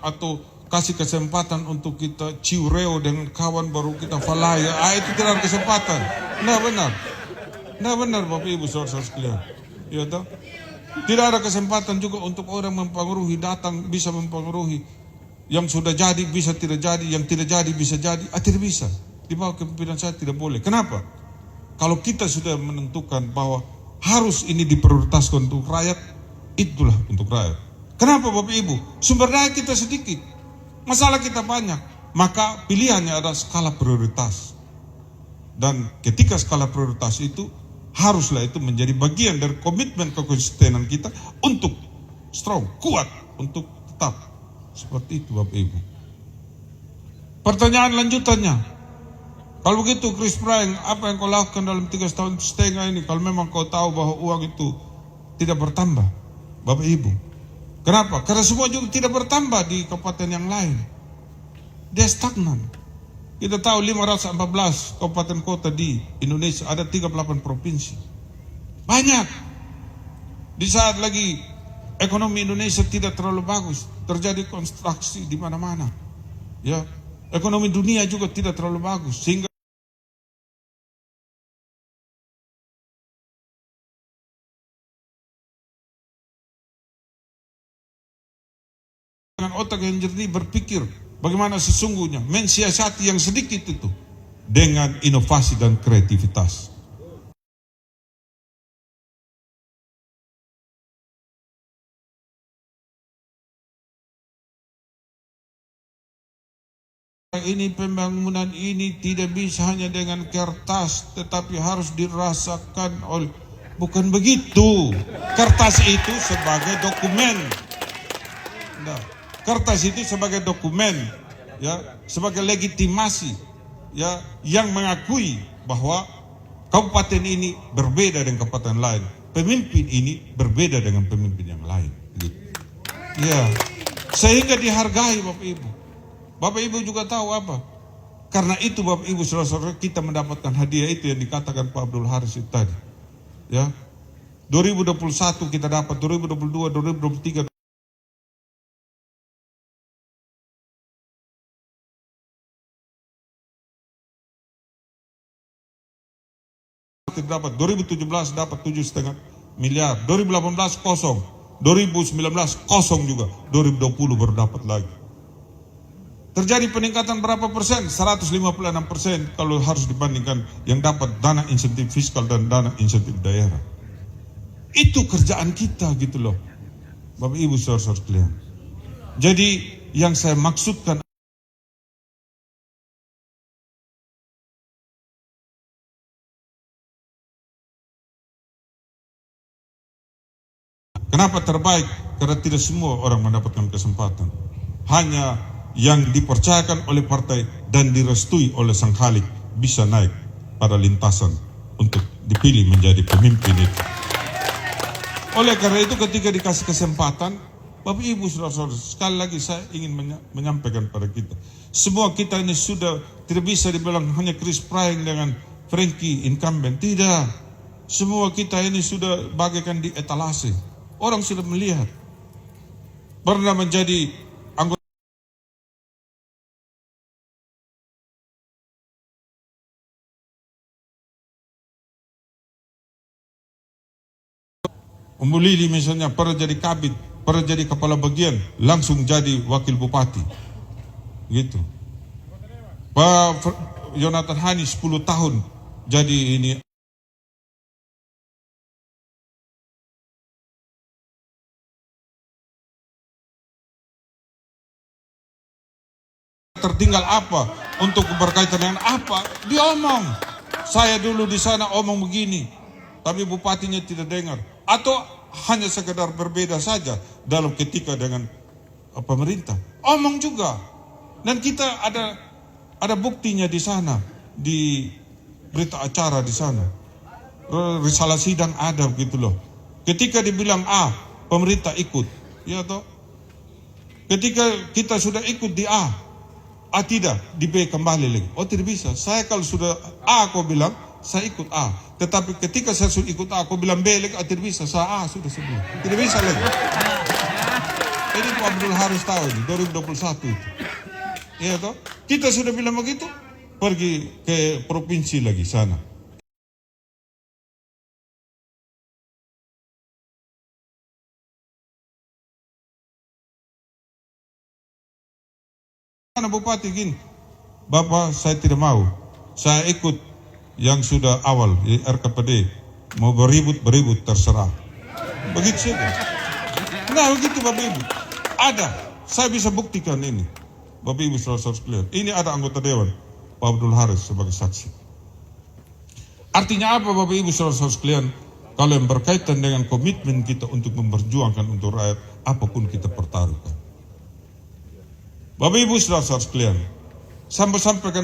atau kasih kesempatan untuk kita ciureo dengan kawan baru kita falaya. Itu tidak ada kesempatan. Nah benar Bapak Ibu saudara sekalian. Ya toh? Tidak ada kesempatan juga untuk orang mempengaruhi, datang bisa mempengaruhi. Yang sudah jadi bisa tidak jadi, yang tidak jadi bisa jadi, tidak bisa. Di bawah kepemimpinan saya tidak boleh. Kenapa? Kalau kita sudah menentukan bahwa harus ini diprioritaskan untuk rakyat, itulah untuk rakyat. Kenapa Bapak Ibu? Sumber daya kita sedikit, masalah kita banyak, maka pilihannya adalah skala prioritas. Dan ketika skala prioritas itu, haruslah itu menjadi bagian dari komitmen kekonsistenan kita untuk strong, kuat, untuk tetap Seperti itu Bapak Ibu. Pertanyaan lanjutannya, kalau begitu Chris Prying, apa yang kau lakukan dalam 3,5 tahun ini kalau memang kau tahu bahwa uang itu tidak bertambah? Bapak Ibu, kenapa? Karena semua juga tidak bertambah di kabupaten yang lain. Dia stagnan. Kita tahu 514 kabupaten kota di Indonesia, ada 38 provinsi. Banyak. Di saat lagi ekonomi Indonesia tidak terlalu bagus, terjadi konstruksi di mana-mana. Ya, ekonomi dunia juga tidak terlalu bagus, sehingga dengan otak yang jernih berpikir bagaimana sesungguhnya mensiasati yang sedikit itu dengan inovasi dan kreativitas. Ini pembangunan ini tidak bisa hanya dengan kertas, tetapi harus dirasakan oleh, bukan begitu. Kertas itu sebagai dokumen. Nah, kertas itu sebagai dokumen, ya, sebagai legitimasi, ya, yang mengakui bahwa kabupaten ini berbeda dengan kabupaten lain, pemimpin ini berbeda dengan pemimpin yang lain, gitu. Ya, sehingga dihargai Bapak Ibu. Bapak Ibu juga tahu apa? Karena itu Bapak Ibu saudara-saudara, kita mendapatkan hadiah itu yang dikatakan Pak Abdul Haris itu tadi. Ya, 2021 kita dapat, 2022, 2023. Dapat 2017 dapat 7,5 miliar, 2018 kosong, 2019 kosong juga, 2020 baru dapat lagi. Terjadi peningkatan berapa persen? 156% kalau harus dibandingkan yang dapat dana insentif fiskal dan dana insentif daerah. Itu kerjaan kita gitu loh, Bapak Ibu saudara-saudara sekalian. Jadi yang saya maksudkan, kenapa terbaik? Karena tidak semua orang mendapatkan kesempatan. Hanya yang dipercayakan oleh partai dan direstui oleh Sang Khalik bisa naik pada lintasan untuk dipilih menjadi pemimpin itu. Oleh karena itu ketika dikasih kesempatan, Bapak Ibu saudara-saudara, sekali lagi saya ingin menyampaikan pada kita, semua kita ini sudah tidak bisa dibilang hanya Chris Prying dengan Frankie incumbent, tidak. Semua kita ini sudah bagaikan di etalase. Orang sudah melihat, pernah menjadi anggota Umbu Lili misalnya, pernah jadi kabit, pernah jadi kepala bagian, langsung jadi wakil bupati, gitu. Pak Yonatan Hani 10 tahun jadi ini. Tertinggal apa untuk berkaitan dengan apa? Diomong. Saya dulu di sana omong begini, tapi bupatinya tidak dengar. Atau hanya sekedar berbeda saja dalam ketika dengan pemerintah. Omong juga. Dan kita ada buktinya di sana, di berita acara di sana. Risalah sidang ada begitu loh. Ketika dibilang A, pemerintah ikut. Ya toh? Ketika kita sudah ikut di A tidak, di B kembali lagi. Oh tidak bisa. Saya kalau sudah A kau bilang, saya ikut A. Tetapi ketika saya sudah ikut A, aku bilang B lagi, tidak bisa. Saya A sudah sebelum. Tidak bisa lagi. Ini Pak Abdul Haris tahu ini, 2021 itu. Iya toh? Kita sudah bilang begitu, pergi ke provinsi lagi sana. Mana bupati gini, Bapak saya tidak mau. Saya ikut yang sudah awal RKPD, mau beribut terserah. Begitu saja. Nah begitu Bapak Ibu. Ada, saya bisa buktikan ini. Bapak Ibu saudara-saudara sekalian, ini ada anggota dewan Pak Abdul Haris sebagai saksi. Artinya apa Bapak Ibu saudara-saudara sekalian? Kalau yang berkaitan dengan komitmen kita untuk memperjuangkan untuk rakyat, apapun kita pertaruhkan. Bapak Ibu saudara-saudara sekalian, saya sampaikan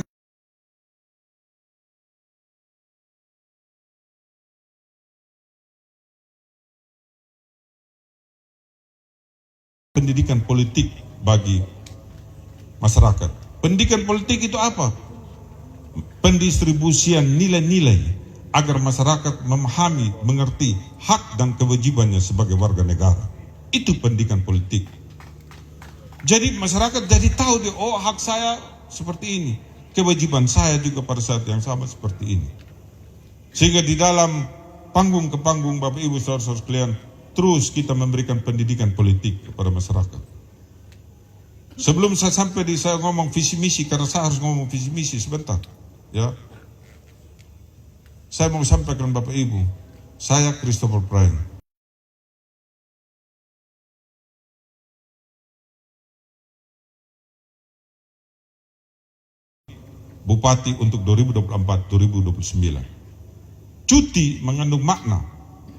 pendidikan politik bagi masyarakat. Pendidikan politik itu apa? Pendistribusian nilai-nilai agar masyarakat memahami, mengerti hak dan kewajibannya sebagai warga negara. Itu pendidikan politik. Jadi masyarakat jadi tahu dia, oh hak saya seperti ini, kewajiban saya juga pada saat yang sama seperti ini. Sehingga di dalam panggung ke panggung Bapak Ibu saudara-saudara sekalian, terus kita memberikan pendidikan politik kepada masyarakat. Sebelum saya sampai di saya ngomong visi misi, karena saya harus ngomong visi misi sebentar, ya. Saya mau sampaikan Bapak Ibu, saya Christopher Bryan. Bupati untuk 2024-2029. Cuti mengandung makna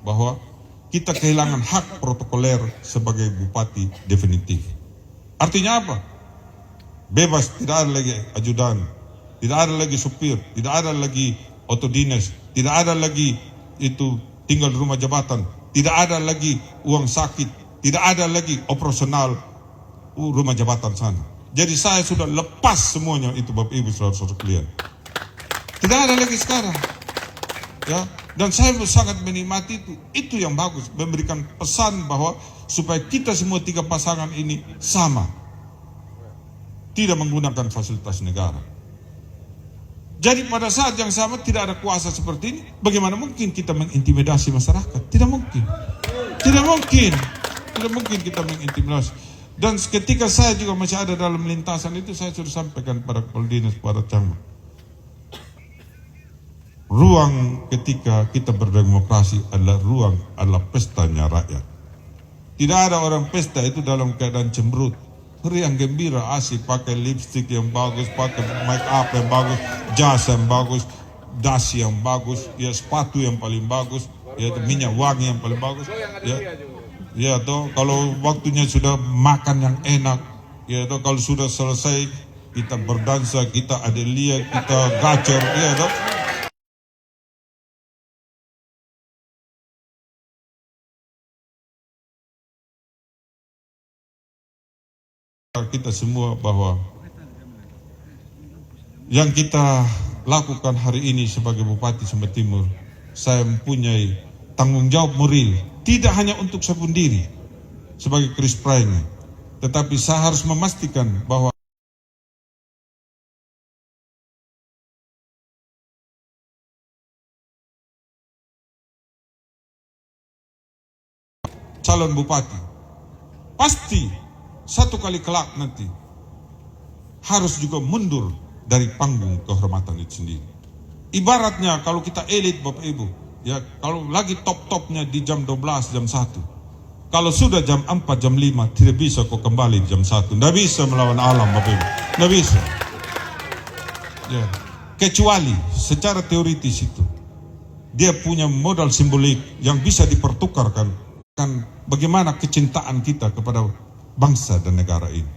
bahwa kita kehilangan hak protokoler sebagai bupati definitif. Artinya apa? Bebas, tidak ada lagi ajudan, tidak ada lagi supir, tidak ada lagi otodinas, tidak ada lagi itu tinggal di rumah jabatan, tidak ada lagi uang sakit, tidak ada lagi operasional rumah jabatan sana. Jadi saya sudah lepas semuanya itu Bapak Ibu saudara-saudara sekalian. Tidak ada lagi sekarang. Ya, dan saya sangat menikmati itu yang bagus, memberikan pesan bahwa supaya kita semua tiga pasangan ini sama, tidak menggunakan fasilitas negara. Jadi pada saat yang sama tidak ada kuasa seperti ini, bagaimana mungkin kita mengintimidasi masyarakat? Tidak mungkin, tidak mungkin, tidak mungkin kita mengintimidasi. Dan ketika saya juga masih ada dalam lintasan itu, saya sudah sampaikan pada kepala dinas, pada camat. Ruang ketika kita berdemokrasi adalah pestanya rakyat. Tidak ada orang pesta itu dalam keadaan cemberut, riang gembira, asik, pakai lipstick yang bagus, pakai make up yang bagus, jas yang bagus, dasi yang bagus, ya sepatu yang paling bagus, ya minyak wangi yang paling bagus, ya toh kalau waktunya sudah makan yang enak, ya toh kalau sudah selesai kita berdansa, kita adelia, kita gacor, ya toh. Kita semua bahwa yang kita lakukan hari ini sebagai Bupati Sumba Timur, saya mempunyai tanggung jawab moral, tidak hanya untuk saya sendiri sebagai Chris Bryan, tetapi saya harus memastikan bahwa calon bupati pasti satu kali kelak nanti harus juga mundur dari panggung kehormatan itu sendiri. Ibaratnya kalau kita elit Bapak Ibu, ya kalau lagi top-topnya di jam 12, jam 1. Kalau sudah jam 4, jam 5, tidak bisa kok kembali jam 1. Tidak bisa melawan alam Bapak Ibu, tidak bisa. Ya. Kecuali secara teoritis itu, dia punya modal simbolik yang bisa dipertukarkan kan bagaimana kecintaan kita kepada bangsa dan negara ini.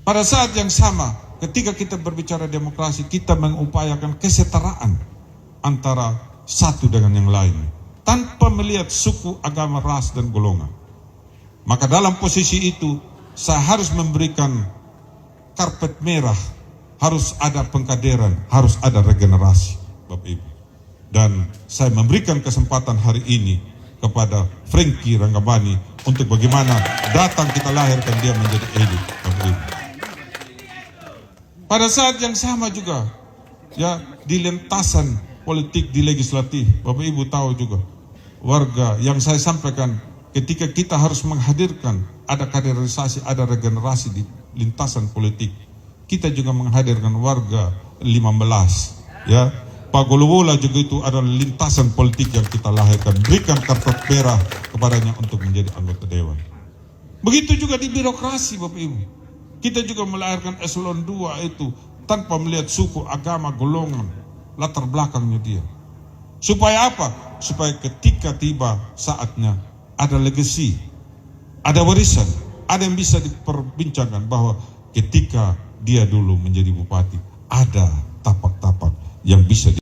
Pada saat yang sama, ketika kita berbicara demokrasi, kita mengupayakan kesetaraan antara satu dengan yang lain, tanpa melihat suku, agama, ras, dan golongan. Maka dalam posisi itu, saya harus memberikan karpet merah, harus ada pengkaderan, harus ada regenerasi, Bapak Ibu. Dan saya memberikan kesempatan hari ini kepada Frankie Ranggabani untuk bagaimana datang kita lahirkan dia menjadi elit. Pada saat yang sama juga, ya di lintasan politik di legislatif, Bapak Ibu tahu juga, warga yang saya sampaikan ketika kita harus menghadirkan ada kaderisasi, ada regenerasi di lintasan politik, kita juga menghadirkan warga 15, ya. Pak Golowola juga itu adalah lintasan politik yang kita lahirkan. Berikan karpet merah kepadanya untuk menjadi anggota dewan. Begitu juga di birokrasi Bapak Ibu. Kita juga melahirkan eselon 2 itu tanpa melihat suku, agama, golongan, latar belakangnya dia. Supaya apa? Supaya ketika tiba saatnya ada legasi, ada warisan, ada yang bisa diperbincangkan bahwa ketika dia dulu menjadi bupati, ada tapak-tapak yang bisa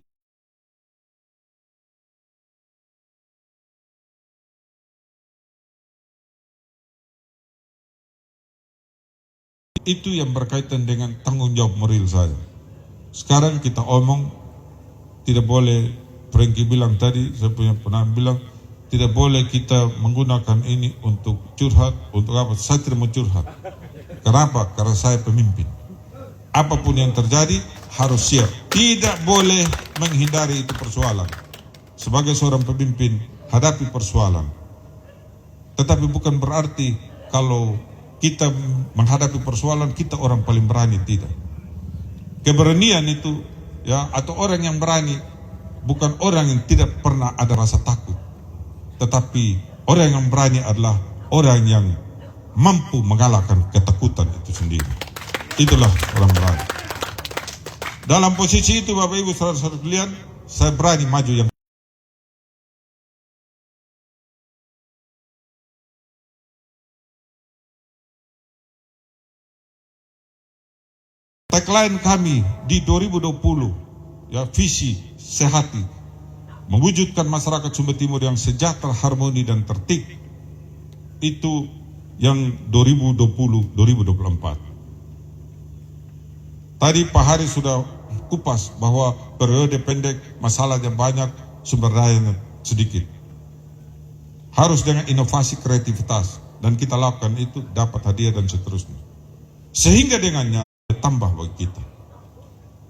itu yang berkaitan dengan tanggung jawab moral saya. Sekarang kita omong, tidak boleh, Franky bilang tadi, saya punya pernah bilang, tidak boleh kita menggunakan ini untuk curhat, untuk apa? Saya tidak mau curhat. Kenapa? Karena saya pemimpin. Apapun yang terjadi harus siap. Tidak boleh menghindari itu persoalan. Sebagai seorang pemimpin, hadapi persoalan. Tetapi bukan berarti kalau kita menghadapi persoalan kita orang paling berani, tidak. Keberanian itu ya, atau orang yang berani bukan orang yang tidak pernah ada rasa takut, tetapi orang yang berani adalah orang yang mampu mengalahkan ketakutan itu sendiri. Itulah orang berani. Dalam posisi itu Bapak Ibu saudara-saudara sekalian, saya berani maju yang tagline kami di 2020, ya, visi sehati, mewujudkan masyarakat Sumba Timur yang sejahtera, harmoni dan tertib. Itu yang 2020-2024. Tadi Pak Haris sudah kupas bahwa periode pendek masalahnya banyak, sumber dayanya sedikit. Harus dengan inovasi kreativitas, dan kita lakukan itu, dapat hadiah dan seterusnya. Sehingga dengannya tambah bagi kita.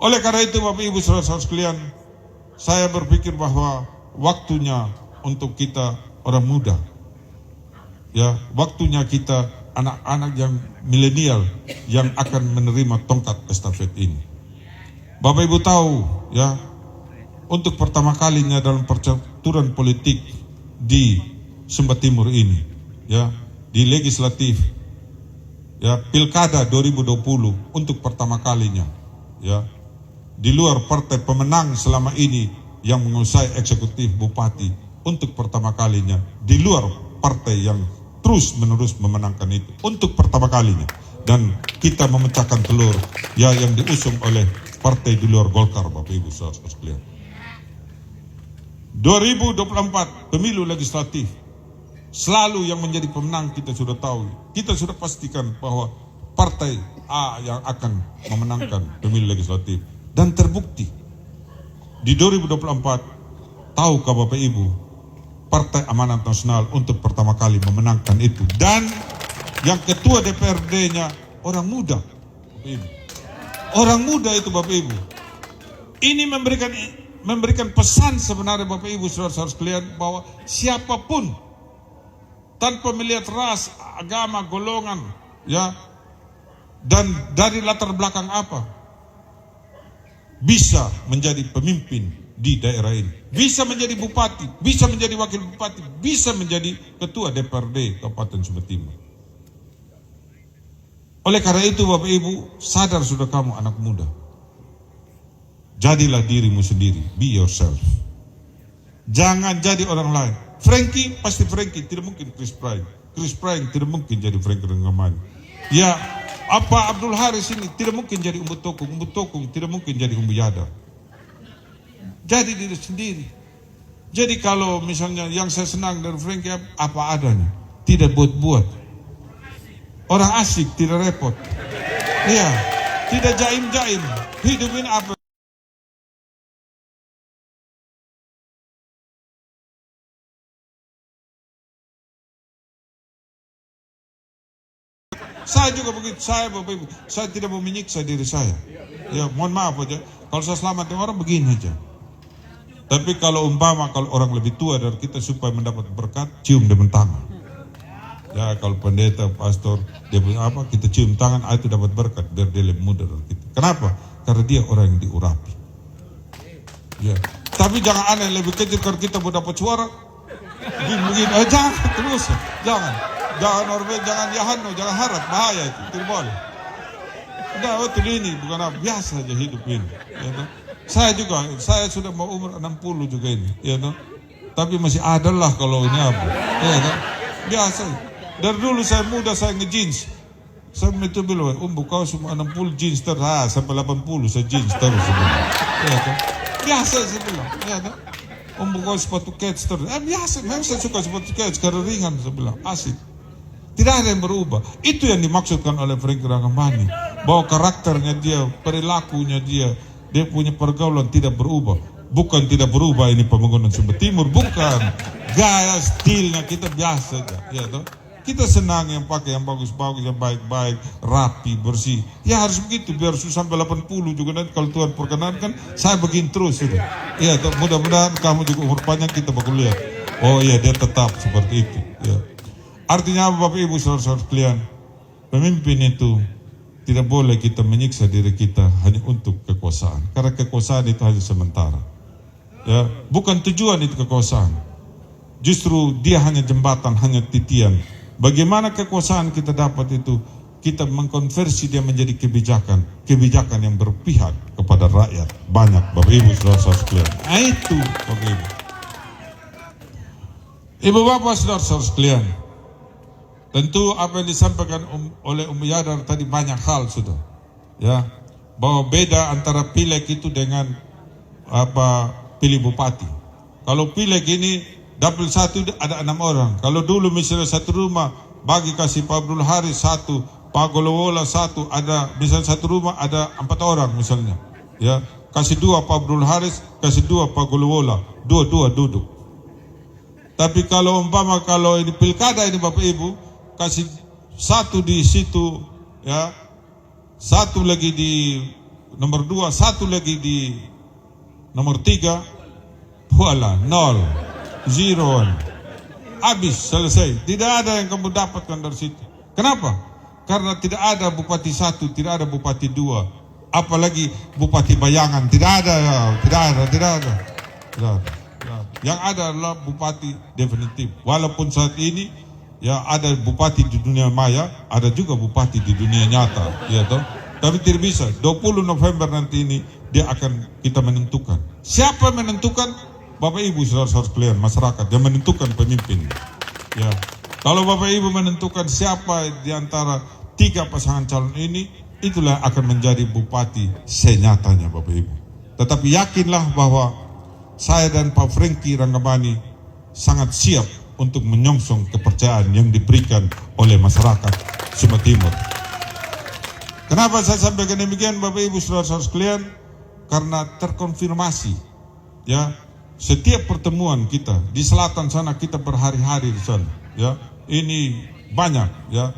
Oleh karena itu Bapak Ibu saudara-saudara sekalian, saya berpikir bahwa waktunya untuk kita orang muda, ya, waktunya kita anak-anak yang milenial yang akan menerima tongkat estafet ini. Bapak Ibu tahu, ya, untuk pertama kalinya dalam percaturan politik di Sumba Timur ini, ya, di legislatif, ya, pilkada 2020 untuk pertama kalinya, ya, di luar partai pemenang selama ini yang menguasai eksekutif bupati, untuk pertama kalinya di luar partai yang terus menerus memenangkan itu, untuk pertama kalinya, dan kita memecahkan telur, ya, yang diusung oleh partai di luar Golkar. Bapak Ibu saudara sekalian, 2024 pemilu legislatif, selalu yang menjadi pemenang kita sudah tahu. Kita sudah pastikan bahwa partai A yang akan memenangkan pemilu legislatif. Dan terbukti di 2024, tahukah Bapak Ibu, Partai Amanat Nasional untuk pertama kali memenangkan itu. Dan yang ketua DPRD-nya orang muda, Bapak Ibu. Orang muda itu Bapak Ibu. Ini memberikan pesan sebenarnya Bapak Ibu saudara-saudara sekalian, bahwa siapapun, tanpa melihat ras, agama, golongan, ya, dan dari latar belakang apa, bisa menjadi pemimpin di daerah ini, bisa menjadi bupati, bisa menjadi wakil bupati, bisa menjadi ketua DPRD Kabupaten Sumba Timur. Oleh karena itu Bapak Ibu, sadar sudah kamu anak muda, jadilah dirimu sendiri, be yourself. Jangan jadi orang lain. Franky pasti Franky, tidak mungkin Chris Pryne. Chris Pryne tidak mungkin jadi Franky Rengamani. Ya, apa Abdul Haris ini tidak mungkin jadi Umbu Tokung tidak mungkin jadi Umbu Yada. Jadi diri sendiri. Jadi kalau misalnya yang saya senang dari Franky apa adanya, tidak buat-buat. Orang asik, tidak repot. Iya, tidak jaim-jaim. Hidupin apa? Saya juga begitu, saya Bapak Ibu, saya tidak mau menyiksa diri saya. Ya, mohon maaf aja, kalau saya selamatin orang begini aja. Tapi kalau umpama, kalau orang lebih tua dari kita supaya mendapat berkat, cium dengan tangan. Ya, kalau pendeta, pastor, dia punya apa, kita cium tangan, itu dapat berkat, biar dia lebih muda dari kita. Kenapa? Karena dia orang yang diurapi. Ya, tapi jangan aneh, lebih kecil kalau kita mau dapat suara, begini, jangan terus, jangan. Jangan Norway, jangan Yahano, jangan harap, bahaya itu, tidak boleh. Udah, itu ini, bukan apa, biasa aja hidup ini. Ya, saya juga, saya sudah mau umur 60 juga ini. Ya, tapi masih ada lah kalau ini apa. Ya, biasa. Dari dulu saya muda saya nge-jeans. Saya itu bilang, kau semua 60 jeans terus, sampai 80 saya jeans terus. Ya, kan? Biasa saya bilang, ya kan? Kau sepatu kets terus, biasa. Memang saya suka sepatu kets karena ringan, saya bilang, asik. Tidak ada yang berubah. Itu yang dimaksudkan oleh Frankie Rangamani, bahwa karakternya dia, perilakunya dia punya pergaulan tidak berubah. Bukan tidak berubah ini pembangunan Sumba Timur, bukan. Gaya stilnya kita biasa aja, ya toh. Kita senang yang pakai yang bagus-bagus, yang baik-baik, rapi, bersih. Ya harus begitu, biar sampai 80 juga nanti kalau Tuhan perkenankan, saya begini terus. Gitu. Ya, mudah-mudahan kamu juga umur panjang kita bakal lihat. Oh iya, dia tetap seperti itu. Ya. Artinya apa Bapak Ibu saudara-saudara sekalian? Pemimpin itu tidak boleh kita menyiksa diri kita hanya untuk kekuasaan. Karena kekuasaan itu hanya sementara. Ya, bukan tujuan itu kekuasaan. Justru dia hanya jembatan, hanya titian. Bagaimana kekuasaan kita dapat itu? Kita mengkonversi dia menjadi kebijakan. Kebijakan yang berpihak kepada rakyat. Banyak Bapak Ibu saudara-saudara sekalian. Nah, itu Bapak Ibu. Ibu Bapak saudara-saudara sekalian. Tentu apa yang disampaikan oleh Yadar tadi banyak hal sudah. Ya. Bahwa beda antara pileg itu dengan pilih bupati. Kalau pileg ini dapil satu ada 6 orang. Kalau dulu misalnya satu rumah bagi kasih Pak Abdul Haris 1, Pak Golowola 1, ada misalnya satu rumah ada 4 orang misalnya. Ya, kasih 2 Pak Abdul Haris, kasih 2 Pak Golowola, 2 duduk. Tapi kalau kalau ini pilkada ini Bapak Ibu kasih 1 di situ, ya, 1 lagi di nomor 2, 1 lagi di nomor 3, voila, 0. 0. Habis, selesai. Tidak ada yang kamu dapatkan dari situ. Kenapa? Karena tidak ada bupati 1, tidak ada bupati 2, apalagi bupati bayangan. Tidak ada. Yang ada adalah bupati definitif. Walaupun saat ini ya ada bupati di dunia maya, ada juga bupati di dunia nyata, ya toh. Tapi tidak bisa. 20 November nanti ini dia akan kita menentukan. Siapa menentukan? Bapak Ibu saudara-saudara sekalian, masyarakat yang menentukan pemimpin. Ya, kalau Bapak Ibu menentukan siapa di antara 3 pasangan calon ini, itulah akan menjadi bupati senyatanya Bapak Ibu. Tetapi yakinlah bahwa saya dan Pak Frankie Rangamani sangat siap untuk menyongsong kepercayaan yang diberikan oleh masyarakat Sumba Timur. Kenapa saya sampaikan demikian Bapak Ibu saudara-saudara sekalian? Karena terkonfirmasi, ya. Setiap pertemuan kita di selatan sana kita berhari-hari di sana, ya. Ini banyak, ya.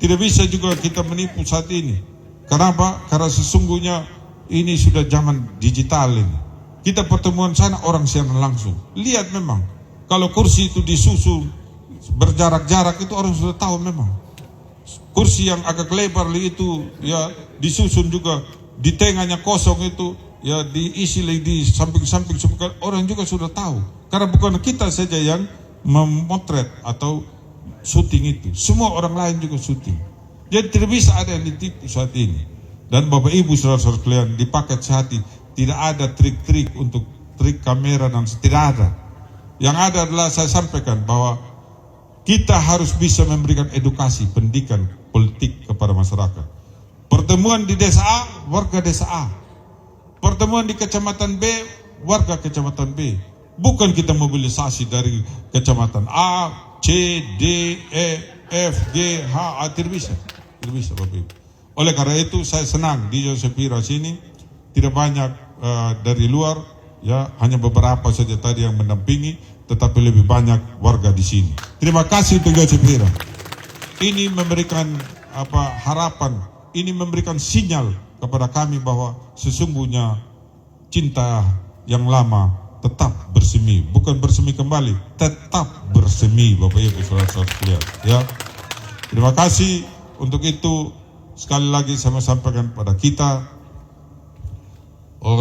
Tidak bisa juga kita menipu saat ini. Kenapa? Karena sesungguhnya ini sudah zaman digital ini. Kita pertemuan sana orang siaran langsung. Lihat memang kalau kursi itu disusun berjarak-jarak itu orang sudah tahu memang. Kursi yang agak lebar itu ya disusun juga di tengahnya kosong itu. Ya diisi lagi di samping-samping orang juga sudah tahu. Karena bukan kita saja yang memotret atau syuting itu. Semua orang lain juga syuting. Jadi tidak bisa ada yang ditipu saat ini. Dan Bapak Ibu saudara-saudara sekalian di paket sehati tidak ada trik-trik untuk trik kamera dan tidak ada. Yang ada adalah saya sampaikan bahwa kita harus bisa memberikan edukasi pendidikan politik kepada masyarakat. Pertemuan di desa A, warga desa A. Pertemuan di kecamatan B, warga kecamatan B. Bukan kita mobilisasi dari kecamatan A, C, D, E, F, G, H, tidak bisa. Tidak bisa Bapak Ibu. Oleh karena itu saya senang di Josephira sini tidak banyak dari luar, ya hanya beberapa saja tadi yang mendampingi, tetapi lebih banyak warga di sini. Terima kasih untuk Josephira. Ini memberikan harapan, ini memberikan sinyal kepada kami bahwa sesungguhnya cinta yang lama tetap bersemi, bukan bersemi kembali, tetap bersemi Bapak Ibu saudara-saudara sekalian. Ya, terima kasih untuk itu. Sekali lagi saya sampaikan pada kita,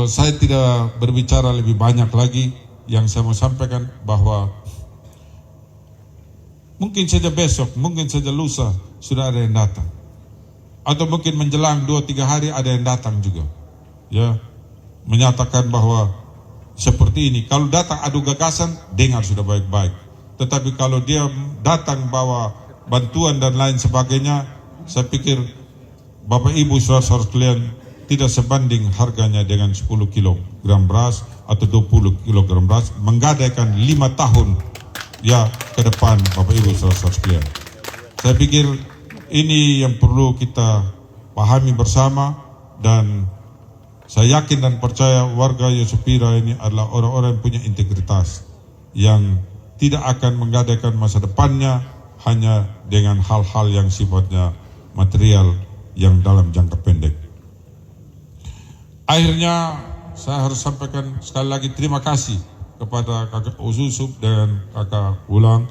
saya tidak berbicara lebih banyak lagi. Yang saya mau sampaikan bahwa mungkin saja besok, mungkin saja lusa sudah ada yang datang. Atau mungkin menjelang 2-3 hari ada yang datang juga, ya, menyatakan bahwa seperti ini. Kalau datang adu gagasan, dengar sudah baik-baik. Tetapi kalau dia datang bawa bantuan dan lain sebagainya, saya pikir Bapak Ibu saudara sekalian tidak sebanding harganya dengan 10 kilogram beras atau 20 kilogram beras, menggadaikan 5 tahun ya ke depan Bapak Ibu saudara sekalian. Saya pikir ini yang perlu kita pahami bersama, dan saya yakin dan percaya warga Yosepira ini adalah orang-orang yang punya integritas, yang tidak akan menggadaikan masa depannya hanya dengan hal-hal yang sifatnya material yang dalam jangka pendek. Akhirnya saya harus sampaikan sekali lagi terima kasih kepada kakak Ususub dan kakak Ulang,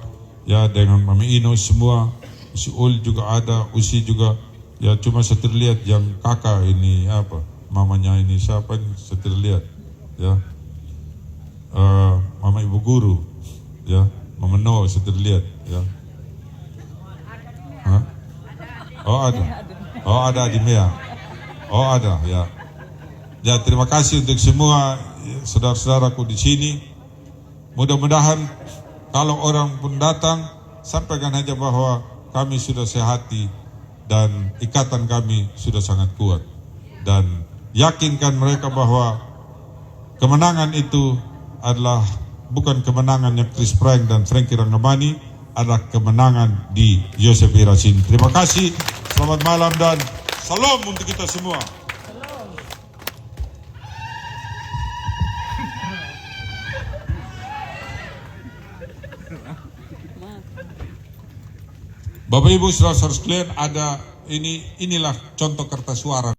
ya, dengan Mami Ino semua, si Ul juga ada, Usi juga, ya, cuma saya terlihat yang kakak ini apa, mamanya ini siapa ini, saya terlihat, ya, Mama Ibu Guru, ya, Mama No saya terlihat, ya. Hah? Oh ada di Mea, oh ada, ya. Ya, terima kasih untuk semua saudara-saudaraku di sini. Mudah-mudahan kalau orang pun datang, sampaikan saja bahwa kami sudah sehati dan ikatan kami sudah sangat kuat, dan yakinkan mereka bahwa kemenangan itu adalah bukan kemenangannya Chris Frank dan Frankie Rangamani, adalah kemenangan di Yosepira sini. Terima kasih, selamat malam dan salam untuk kita semua. Bapak Ibu saudara sekalian, inilah contoh kertas suara.